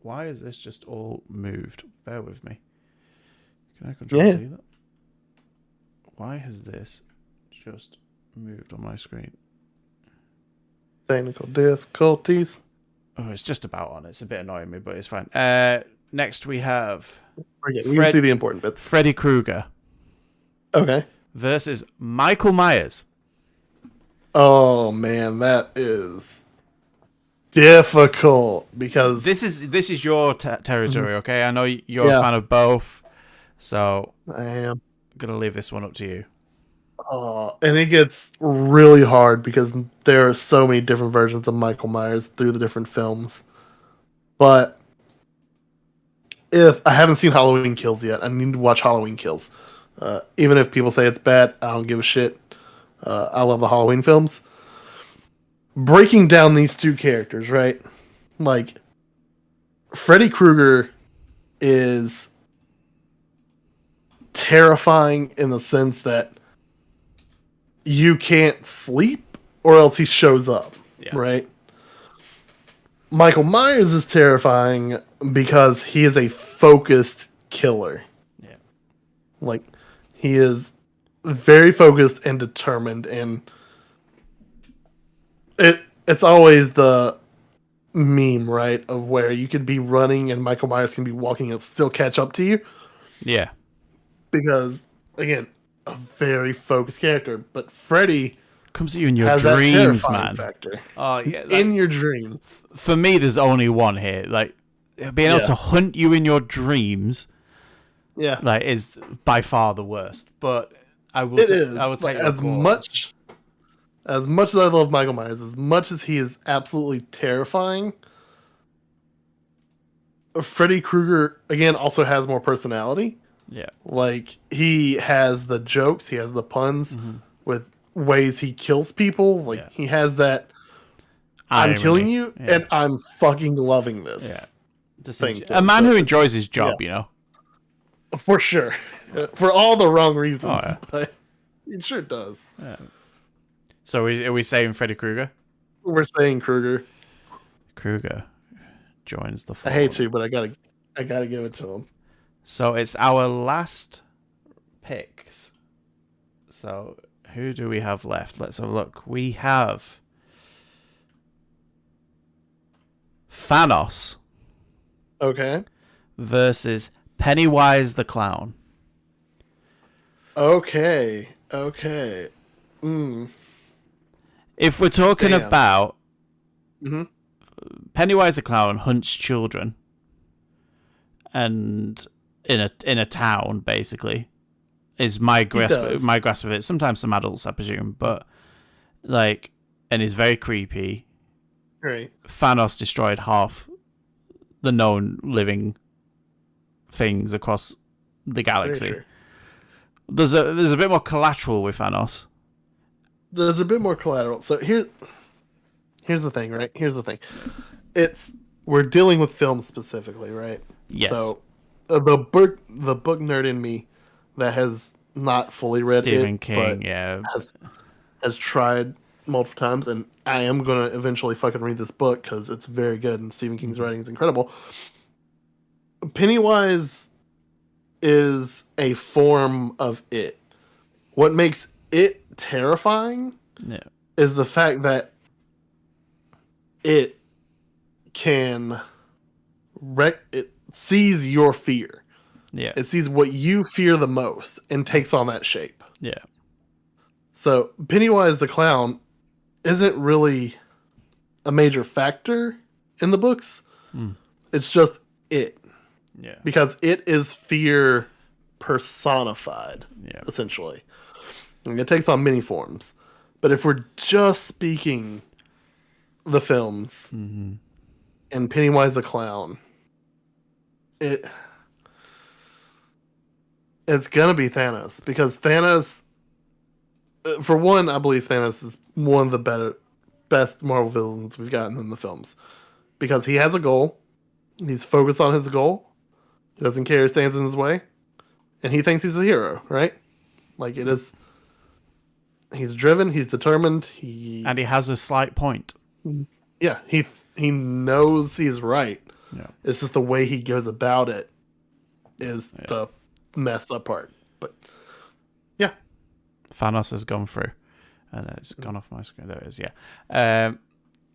Why is this just all moved? Bear with me. Can I control C that? Why has this just moved on my screen? Technical difficulties. Oh, it's just about on. It's a bit annoying me, but it's fine. Next we have We can see the important bits. Freddy Krueger Okay. versus Michael Myers. Oh man, that is difficult because This is your territory, okay? I know you're a fan of both, so I am. I'm gonna leave this one up to you. And it gets really hard because there are so many different versions of Michael Myers through the different films. But if I haven't seen Halloween Kills yet, I need to watch Halloween Kills. Even if people say it's bad, I don't give a shit. I love the Halloween films. Breaking down these two characters, right? Like, Freddy Krueger is terrifying in the sense that you can't sleep or else he shows up, right? Michael Myers is terrifying because he is a focused killer. Yeah. Like, he is very focused and determined, and it's always the meme, right, of where you could be running and Michael Myers can be walking and still catch up to you. Yeah. Because, again, a very focused character, but Freddy comes at you in your has dreams, that man. Factor. Oh yeah, in your dreams. For me, there's only one here. Like being able to hunt you in your dreams, like is by far the worst. But I will. I will take as much as I love Michael Myers, as much as he is absolutely terrifying. Freddy Krueger again also has more personality. Yeah. Like, he has the jokes, he has the puns with ways he kills people. Like, he has that I'm killing you and I'm fucking loving this. Yeah. A man who enjoys his job, you know. For sure. For all the wrong reasons, but he sure does. Yeah. So are we saying Freddy Krueger? We're saying Krueger. Krueger joins the forum. I hate to, but I gotta give it to him. So it's our last picks. So who do we have left? Let's have a look. We have Thanos. Okay. Versus Pennywise the Clown. Okay. If we're talking about Pennywise the Clown hunts children and in a town, basically, is my grasp of it. Sometimes some adults, I presume, but like, and is very creepy. Right. Thanos destroyed half the known living things across the galaxy. There's a bit more collateral with Thanos. There's a bit more collateral. So here's the thing, right? Here's the thing. We're dealing with film specifically, right? Yes. So the book nerd in me that has not fully read Stephen it, King, but has tried multiple times, and I am gonna eventually fucking read this book because it's very good and Stephen King's writing is incredible. Pennywise is a form of it. What makes it terrifying is the fact that it can it sees your fear. Yeah. It sees what you fear the most and takes on that shape. Yeah. So Pennywise the Clown isn't really a major factor in the books. It's just it. Yeah. Because it is fear personified, essentially. And it takes on many forms. But if we're just speaking the films and Pennywise the Clown, it's gonna be Thanos. Because Thanos, for one, I believe Thanos is one of the best Marvel villains we've gotten in the films. Because he has a goal. He's focused on his goal. He doesn't care who stands in his way. And he thinks he's a hero, right? Like, it is... He's driven, he's determined, and he has a slight point. Yeah, he knows he's right. Yeah. It's just the way he goes about it is the messed up part. But yeah, Thanos has gone through, and it's gone off my screen. There it is. Yeah,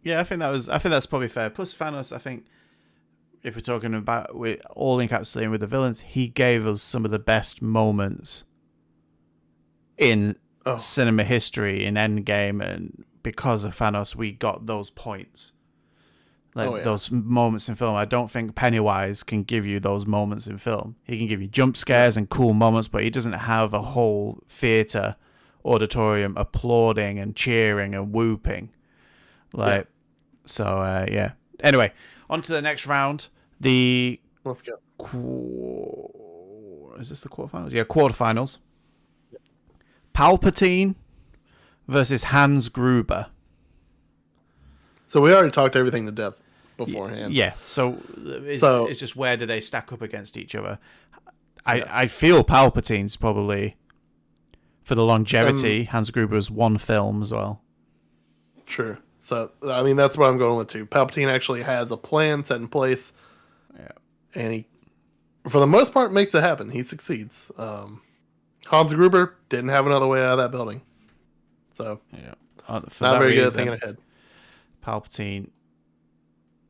yeah. I think that's probably fair. Plus Thanos, I think, if we're talking about with all encapsulating with the villains, he gave us some of the best moments in cinema history in Endgame, and because of Thanos, we got those points. Those moments in film. I don't think Pennywise can give you those moments in film. He can give you jump scares and cool moments, but he doesn't have a whole theater auditorium applauding and cheering and whooping. So yeah. Anyway, on to the next round. Let's go. Is this the quarterfinals? Yeah, quarterfinals. Palpatine versus Hans Gruber. So we already talked everything to death beforehand. Yeah, so it's just where do they stack up against each other? I feel Palpatine's probably, for the longevity, Hans Gruber's one film as well. True. So, I mean, that's what I'm going with too. Palpatine actually has a plan set in place. Yeah. And he, for the most part, makes it happen. He succeeds. Hans Gruber didn't have another way out of that building. So, not very good at thinking ahead. Palpatine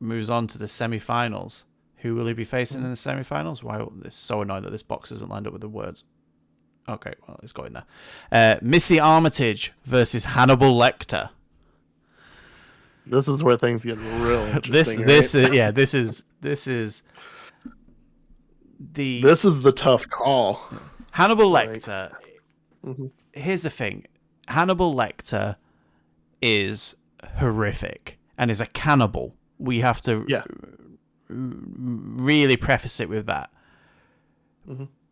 moves on to the semi-finals. Who will he be facing in the semi-finals? Why? It's so annoying that this box isn't lined up with the words. Okay, well, let's go in there. Missy Armitage versus Hannibal Lecter. This is where things get real interesting. This is the tough call. Hannibal Lecter. Here's the thing. Hannibal Lecter is horrific and is a cannibal. We have to really preface it with that.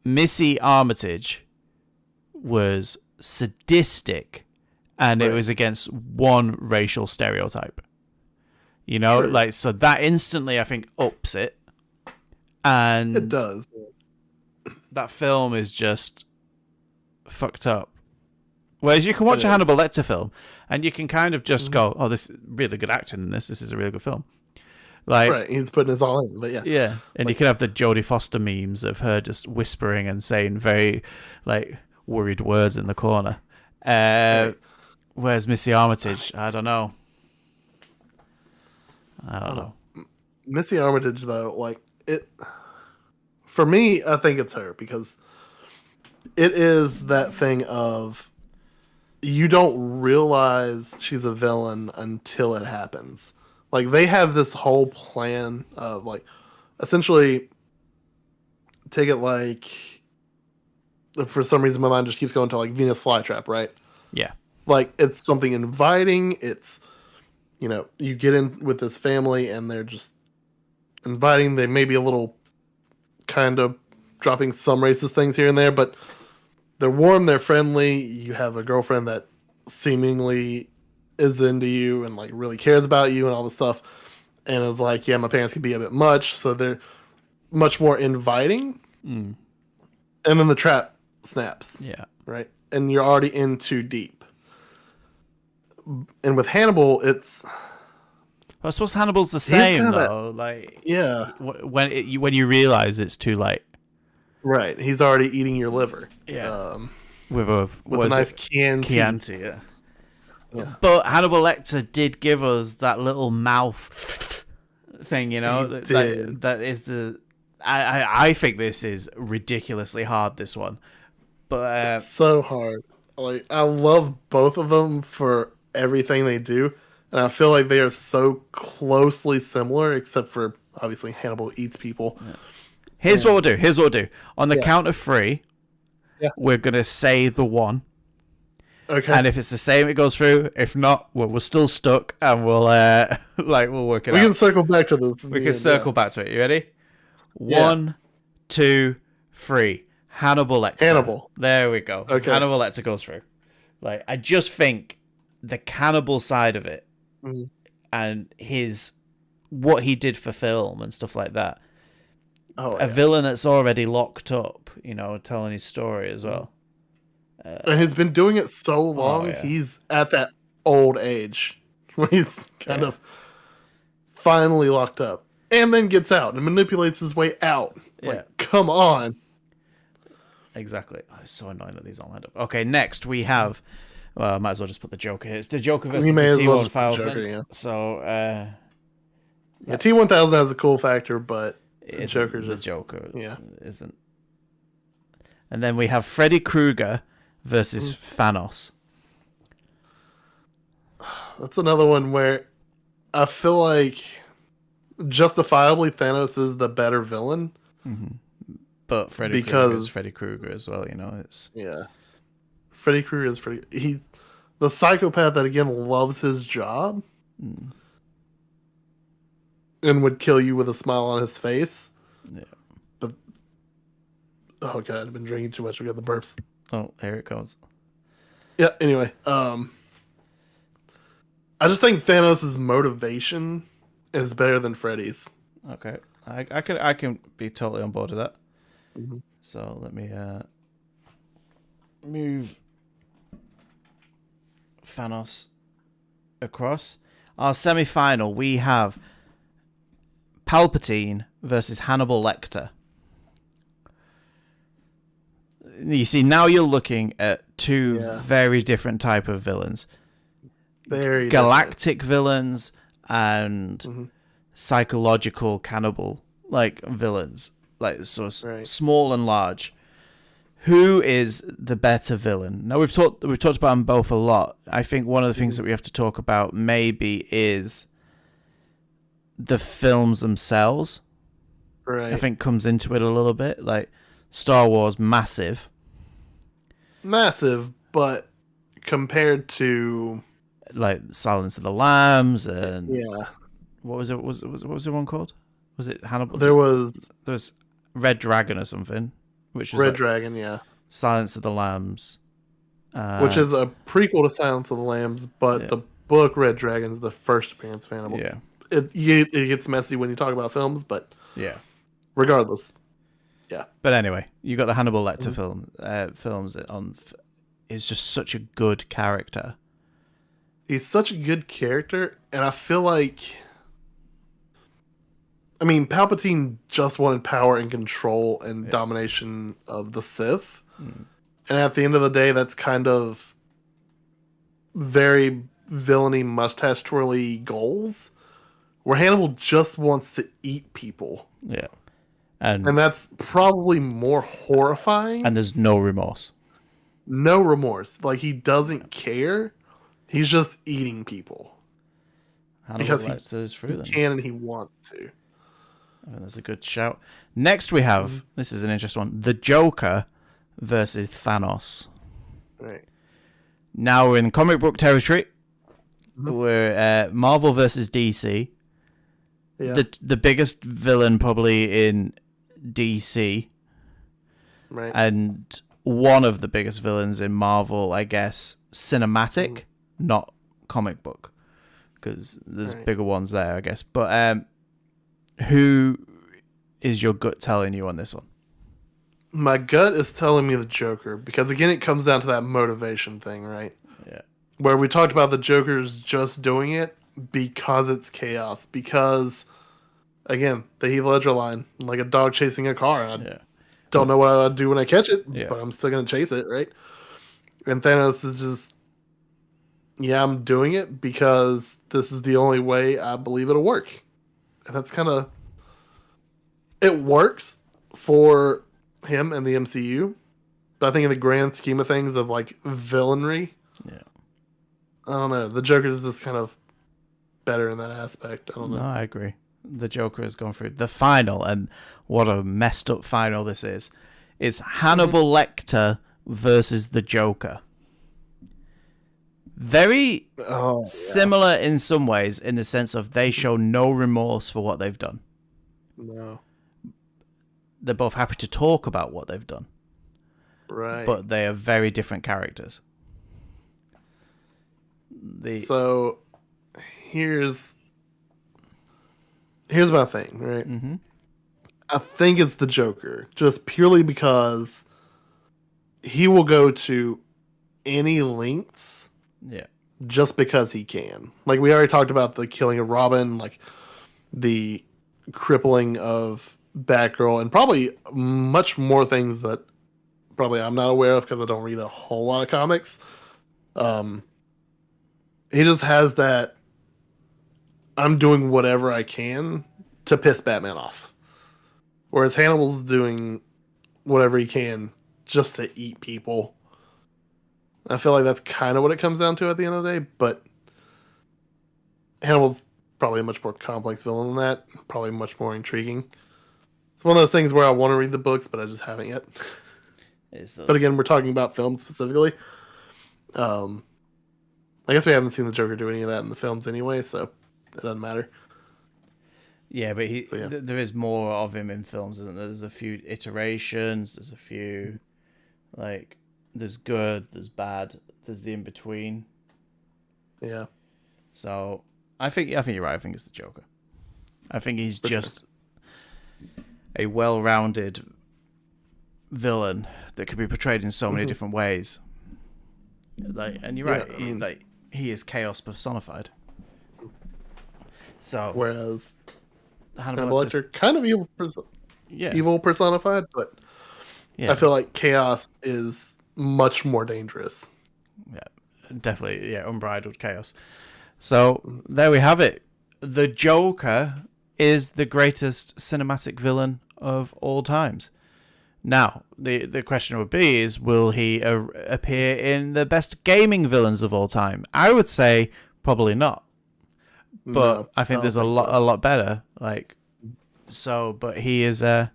Missy Armitage was sadistic, and it was against one racial stereotype. You know, like, so that instantly, I think, ups it. And it does. That film is just fucked up. Whereas you can watch a Hannibal Lecter film, and you can kind of just go, "Oh, this is really good acting in this. This is a really good film." Like, he's putting his all in, but and like, you can have the Jodie Foster memes of her just whispering and saying very, like, worried words in the corner. Whereas Missy Armitage, I don't know. Missy Armitage, though, like, it. For me, I think it's her because it is that thing of you don't realize she's a villain until it happens. Like, they have this whole plan of, like, essentially take it like, for some reason my mind just keeps going to, like, Venus Flytrap, right? Yeah. Like, it's something inviting. It's, you know, you get in with this family and they're just inviting. They may be a little kind of dropping some racist things here and there, but they're warm, they're friendly. You have a girlfriend that seemingly is into you and, like, really cares about you and all this stuff, and is like, yeah, my parents can be a bit much, so they're much more inviting. And then the trap snaps. Yeah. Right? And you're already in too deep. And with Hannibal, it's... I suppose Hannibal's the same, though. Like, when you realize it's too late. Right. He's already eating your liver. Yeah. With a nice Chianti, yeah. But Hannibal Lecter did give us that little mouth thing, you know. That is the. I think this is ridiculously hard. This one, but it's so hard. Like, I love both of them for everything they do, and I feel like they are so closely similar, except for obviously Hannibal eats people. Yeah. Here's what we'll do. On the count of 3, we're gonna say the one. Okay. And if it's the same, it goes through. If not, we're still stuck, and we'll we'll work it out. We can circle back to this. We can circle back to it. You ready? 1, 2, 3. Hannibal Lecter. Hannibal. There we go. Okay. Hannibal Lecter goes through. Like, I just think the cannibal side of it, and what he did for film and stuff like that. A villain that's already locked up, you know, telling his story as well. And he's been doing it so long, he's at that old age where he's kind of finally locked up. and then gets out and manipulates his way out. Yeah. Like, come on. Exactly. Oh, it's so annoying that these all lined up. Okay, next we have. Well, I might as well just put the Joker here. It's the Joker versus the T-1000. Yeah. So, T-1000 has a cool factor, but the Joker isn't. And then we have Freddy Krueger versus Thanos. That's another one where I feel like justifiably Thanos is the better villain. Mm-hmm. But Freddy Krueger is Freddy Krueger as well, you know. Freddy Krueger is Freddy. He's the psychopath that again loves his job and would kill you with a smile on his face. Yeah. But oh god, I've been drinking too much. I got the burps. Oh, here it comes. Yeah. Anyway, I just think Thanos' motivation is better than Freddy's. Okay, I can be totally on board with that. Mm-hmm. So let me move Thanos across. Our semi-final, we have Palpatine versus Hannibal Lecter. You see, now you're looking at two very different type of villains. Very galactic villains and psychological cannibal villains, small and large. Who is the better villain? Now we've talked about them both a lot. I think one of the things that we have to talk about maybe is the films themselves. Right. I think comes into it a little bit. Like Star Wars, massive, but compared to like Silence of the Lambs and yeah, what was it? What was the one called? Was it Hannibal? There was Red Dragon or something, which was Red Dragon, yeah. Silence of the Lambs, which is a prequel to Silence of the Lambs, but the book Red Dragon's the first appearance of Hannibal. Yeah, it gets messy when you talk about films, but yeah, regardless, yeah. But anyway, you got the Hannibal Lecter films on. Is just such a good character. He's such a good character, and I feel like, I mean, Palpatine just wanted power and control and domination of the Sith. And at the end of the day, that's kind of very villainy, mustache twirly goals, where Hannibal just wants to eat people. Yeah. And that's probably more horrifying. And there's no remorse. No remorse. Like, he doesn't care. He's just eating people. Hannibal because he can and he wants to. And that's a good shout. Next we have, this is an interesting one, the Joker versus Thanos. Right. Now we're in comic book territory. We're Marvel versus DC. Yeah. The biggest villain probably in DC. Right. And one of the biggest villains in Marvel, I guess, cinematic, not comic book. Because there's bigger ones there, I guess. But who is your gut telling you on this one? My gut is telling me the Joker. Because, again, it comes down to that motivation thing, right? Yeah. Where we talked about the Joker's just doing it because it's chaos. Because, again, the Heath Ledger line, like a dog chasing a car. I don't know what I'd do when I catch it, but I'm still going to chase it, right? And Thanos is just, I'm doing it because this is the only way I believe it'll work. And that's kind of, it works for him and the MCU. But I think in the grand scheme of things of like villainry, I don't know. The Joker is just kind of better in that aspect. I don't know. No, I agree. The Joker has gone through the final, and what a messed up final this is. It's Hannibal Lecter versus the Joker. Very similar in some ways, in the sense of they show no remorse for what they've done. No. They're both happy to talk about what they've done. Right. But they are very different characters. So, here's my thing, right? Mm-hmm. I think it's the Joker, just purely because he will go to any lengths just because he can. Like, we already talked about the killing of Robin, like the crippling of Batgirl and probably much more things that probably I'm not aware of because I don't read a whole lot of comics. He just has that I'm doing whatever I can to piss Batman off. Whereas Hannibal's doing whatever he can just to eat people. I feel like that's kind of what it comes down to at the end of the day, but Hannibal's probably a much more complex villain than that. Probably much more intriguing. It's one of those things where I want to read the books, but I just haven't yet. But again, we're talking about films specifically. I guess we haven't seen the Joker do any of that in the films anyway, so it doesn't matter. Yeah, but there is more of him in films, isn't there? There's a few iterations. There's a few, there's good, there's bad, there's the in between. Yeah. So I think you're right. I think it's the Joker. I think he's just a well-rounded villain that could be portrayed in so many different ways. And you're right. Yeah, he is chaos personified. So whereas Hannibal Lecter kind of evil personified, but I feel like chaos is much more dangerous. Yeah, definitely. Yeah, unbridled chaos. So there we have it. The Joker is the greatest cinematic villain of all times. Now, the question would be is, will he appear in the best gaming villains of all time? I would say probably not. But no, I think there's a lot better. But he is I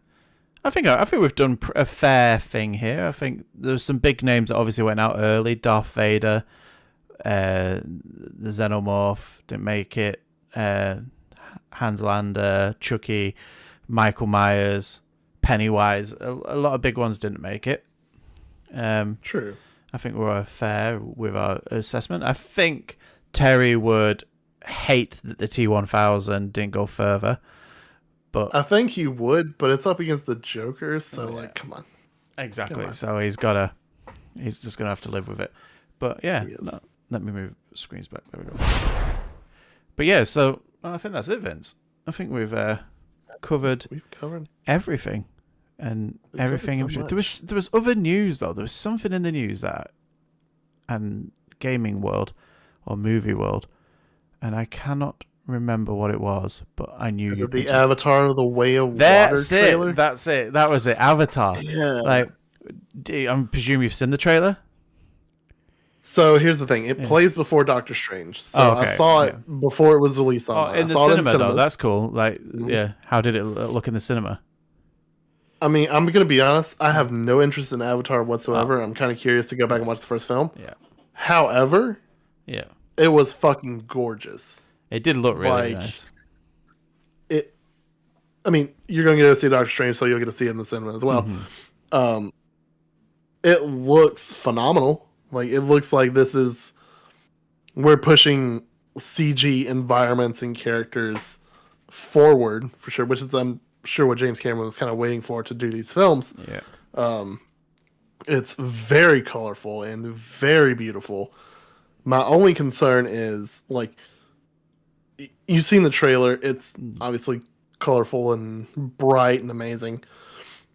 think we've done a fair thing here. I think there's some big names that obviously went out early. Darth Vader, the Xenomorph didn't make it. Hans Lander, Chucky, Michael Myers, Pennywise. A lot of big ones didn't make it. True. I think we're fair with our assessment. I think Terry would hate that the T-1000 didn't go further. But I think he would, but it's up against the Joker, so come on. Exactly. Come on. So he's just gonna have to live with it. But yeah, let me move screens back. There we go. But yeah, so I think that's it, Vince. I think we've covered everything and everything in between. There was other news though. There was something in the news and gaming world or movie world, and I cannot remember what it was, but I knew the Avatar: The Way of Water trailer. That's it. That was it. Avatar. Yeah. I presume you've seen the trailer. So here's the thing: it plays before Doctor Strange. So I saw it before it was released on. In the cinema though. That's cool. How did it look in the cinema? I mean, I'm gonna be honest. I have no interest in Avatar whatsoever. I'm kind of curious to go back and watch the first film. Yeah. However, it was fucking gorgeous. It did look really nice. I mean, you're going to get to see Doctor Strange, so you'll get to see it in the cinema as well. Mm-hmm. It looks phenomenal. It looks like we're pushing CG environments and characters forward for sure, which is, I'm sure, what James Cameron was kind of waiting for to do these films. Yeah. It's very colorful and very beautiful. My only concern is, you've seen the trailer. It's obviously colorful and bright and amazing.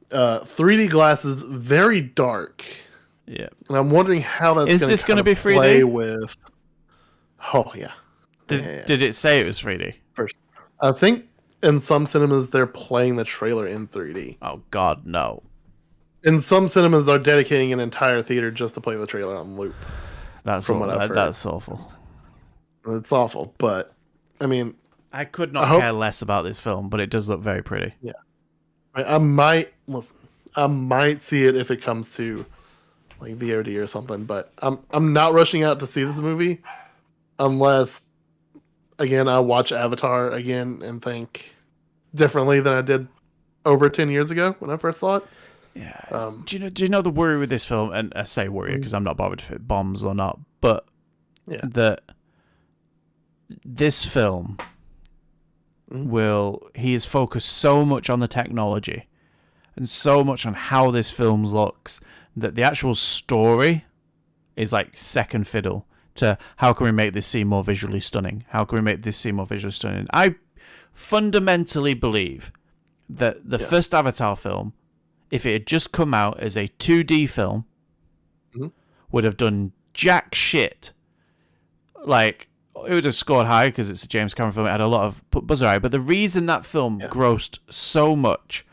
3D glasses, very dark. Yeah. And I'm wondering how that's going to be 3D? Play with. Oh, yeah. Did it say it was 3D? I think in some cinemas they're playing the trailer in 3D. Oh, God, no. And some cinemas are dedicating an entire theater just to play the trailer on loop. That's awful. That's awful. It's awful, but I mean, I could not care less about this film, but it does look very pretty. Yeah, I might see it if it comes to VOD or something, but I'm not rushing out to see this movie unless, again, I watch Avatar again and think differently than I did over 10 years ago when I first saw it. Yeah. Do you know the worry with this film? And I say worry because I'm not bothered if it bombs or not, but that this film he is focused so much on the technology and so much on how this film looks that the actual story is second fiddle to how can we make this seem more visually stunning? How can we make this seem more visually stunning? I fundamentally believe that the first Avatar film, if it had just come out as a 2D film, would have done jack shit. Like, it would have scored high because it's a James Cameron film. It had a lot of buzz around it. But the reason that film grossed so much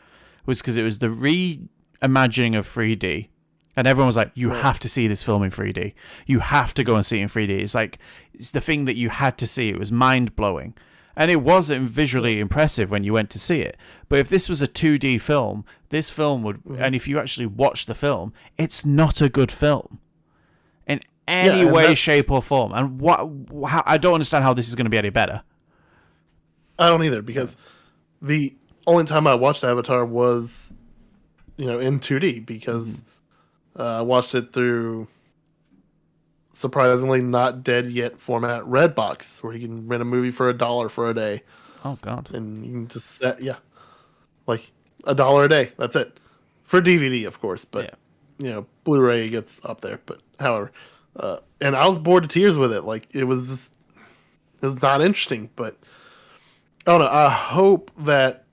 was because it was the reimagining of 3D. And everyone was like, you have to see this film in 3D. You have to go and see it in 3D. It's like, it's the thing that you had to see. It was mind-blowing. And it wasn't visually impressive when you went to see it. But if this was a 2D film, this film would... And if you actually watch the film, it's not a good film. In any way, shape, or form. And how, I don't understand how this is going to be any better. I don't either, because the only time I watched Avatar was, in 2D, because... I watched it through surprisingly not dead yet format Redbox, where you can rent a movie for $1 for a day. Oh God! And you can just like $1 a day. That's it for DVD, of course. But Blu-ray gets up there. But however, and I was bored to tears with it. Like it was not interesting. But I don't know. I hope that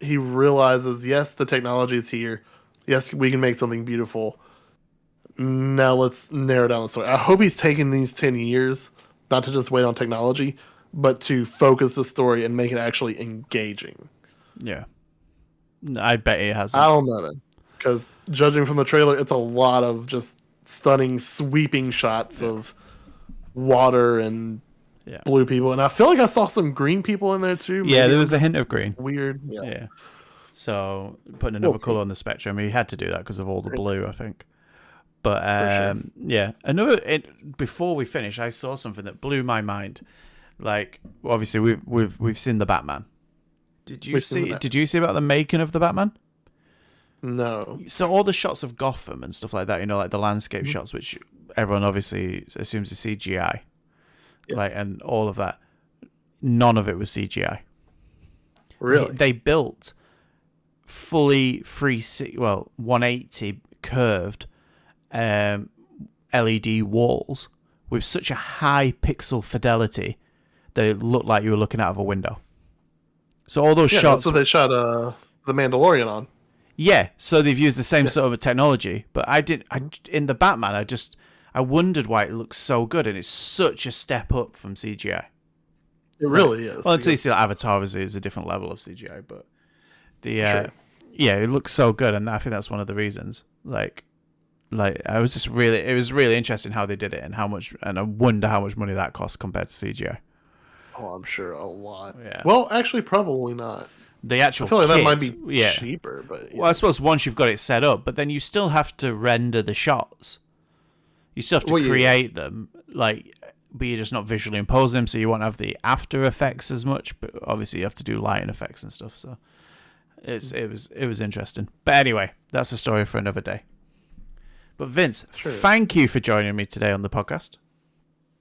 he realizes, yes, the technology is here. Yes, we can make something beautiful. Now let's narrow down the story. I hope he's taken these 10 years, not to just wait on technology, but to focus the story and make it actually engaging. Yeah. I bet he hasn't. I don't know, man. Because judging from the trailer, it's a lot of just stunning, sweeping shots of water and blue people. And I feel like I saw some green people in there, too. Yeah, there was a hint of green. Weird. Yeah. So putting another colour on the spectrum, he had to do that because of all the blue, I think. But before we finish, I saw something that blew my mind. Like, obviously, we've seen the Batman. Did you see about the making of the Batman? No. So all the shots of Gotham and stuff like that, like the landscape shots, which everyone obviously assumes is CGI, and all of that, none of it was CGI. Really? They built fully 180 curved LED walls with such a high pixel fidelity that it looked like you were looking out of a window. So all those shots... So they shot The Mandalorian on. Yeah, so they've used the same sort of technology, but in the Batman, I wondered why it looks so good, and it's such a step up from CGI. It really is. Well, until you see that Avatar is a different level of CGI, but it looks so good, and I think that's one of the reasons. Like it was really interesting how they did it, and I wonder how much money that cost compared to CGI. Oh, I'm sure a lot. Yeah. Well, actually, probably not. The actual I feel like kit, that might be cheaper, but well, I suppose once you've got it set up, but then you still have to render the shots. You still have to create them, but you're just not visually impose them, so you won't have the after effects as much. But obviously, you have to do lighting effects and stuff. So it was interesting. But anyway, that's a story for another day. But Vince, thank you for joining me today on the podcast.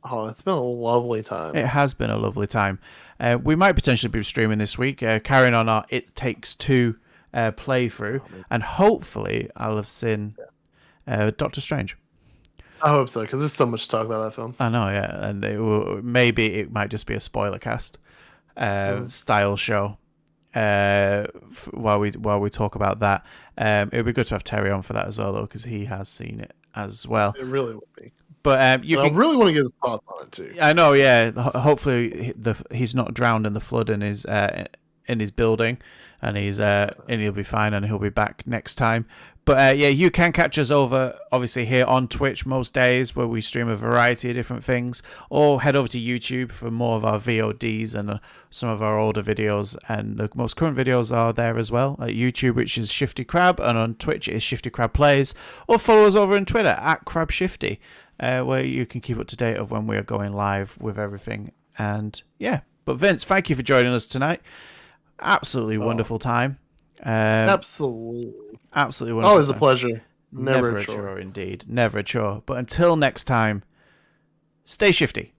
Oh, it's been a lovely time. It has been a lovely time. We might potentially be streaming this week, carrying on our It Takes Two playthrough, and hopefully I'll have seen Doctor Strange. I hope so, because there's so much to talk about that film. I know, yeah, and maybe it might just be a spoiler cast style show while we talk about that. It would be good to have Terry on for that as well, though, because he has seen it as well. It really would be. But I really want to get his thoughts on it too. I know, yeah. Hopefully, he's not drowned in the flood in his building, and he'll be fine, and he'll be back next time. But you can catch us over, obviously, here on Twitch most days, where we stream a variety of different things, or head over to YouTube for more of our VODs and some of our older videos. And the most current videos are there as well at YouTube, which is Shifty Crab, and on Twitch it is Shifty Crab Plays, or follow us over on Twitter at CrabShifty, where you can keep up to date of when we are going live with everything. And but Vince, thank you for joining us tonight. Absolutely wonderful time. Absolutely wonderful. Always a pleasure. Never a chore. Indeed. Never a chore. But until next time, stay shifty.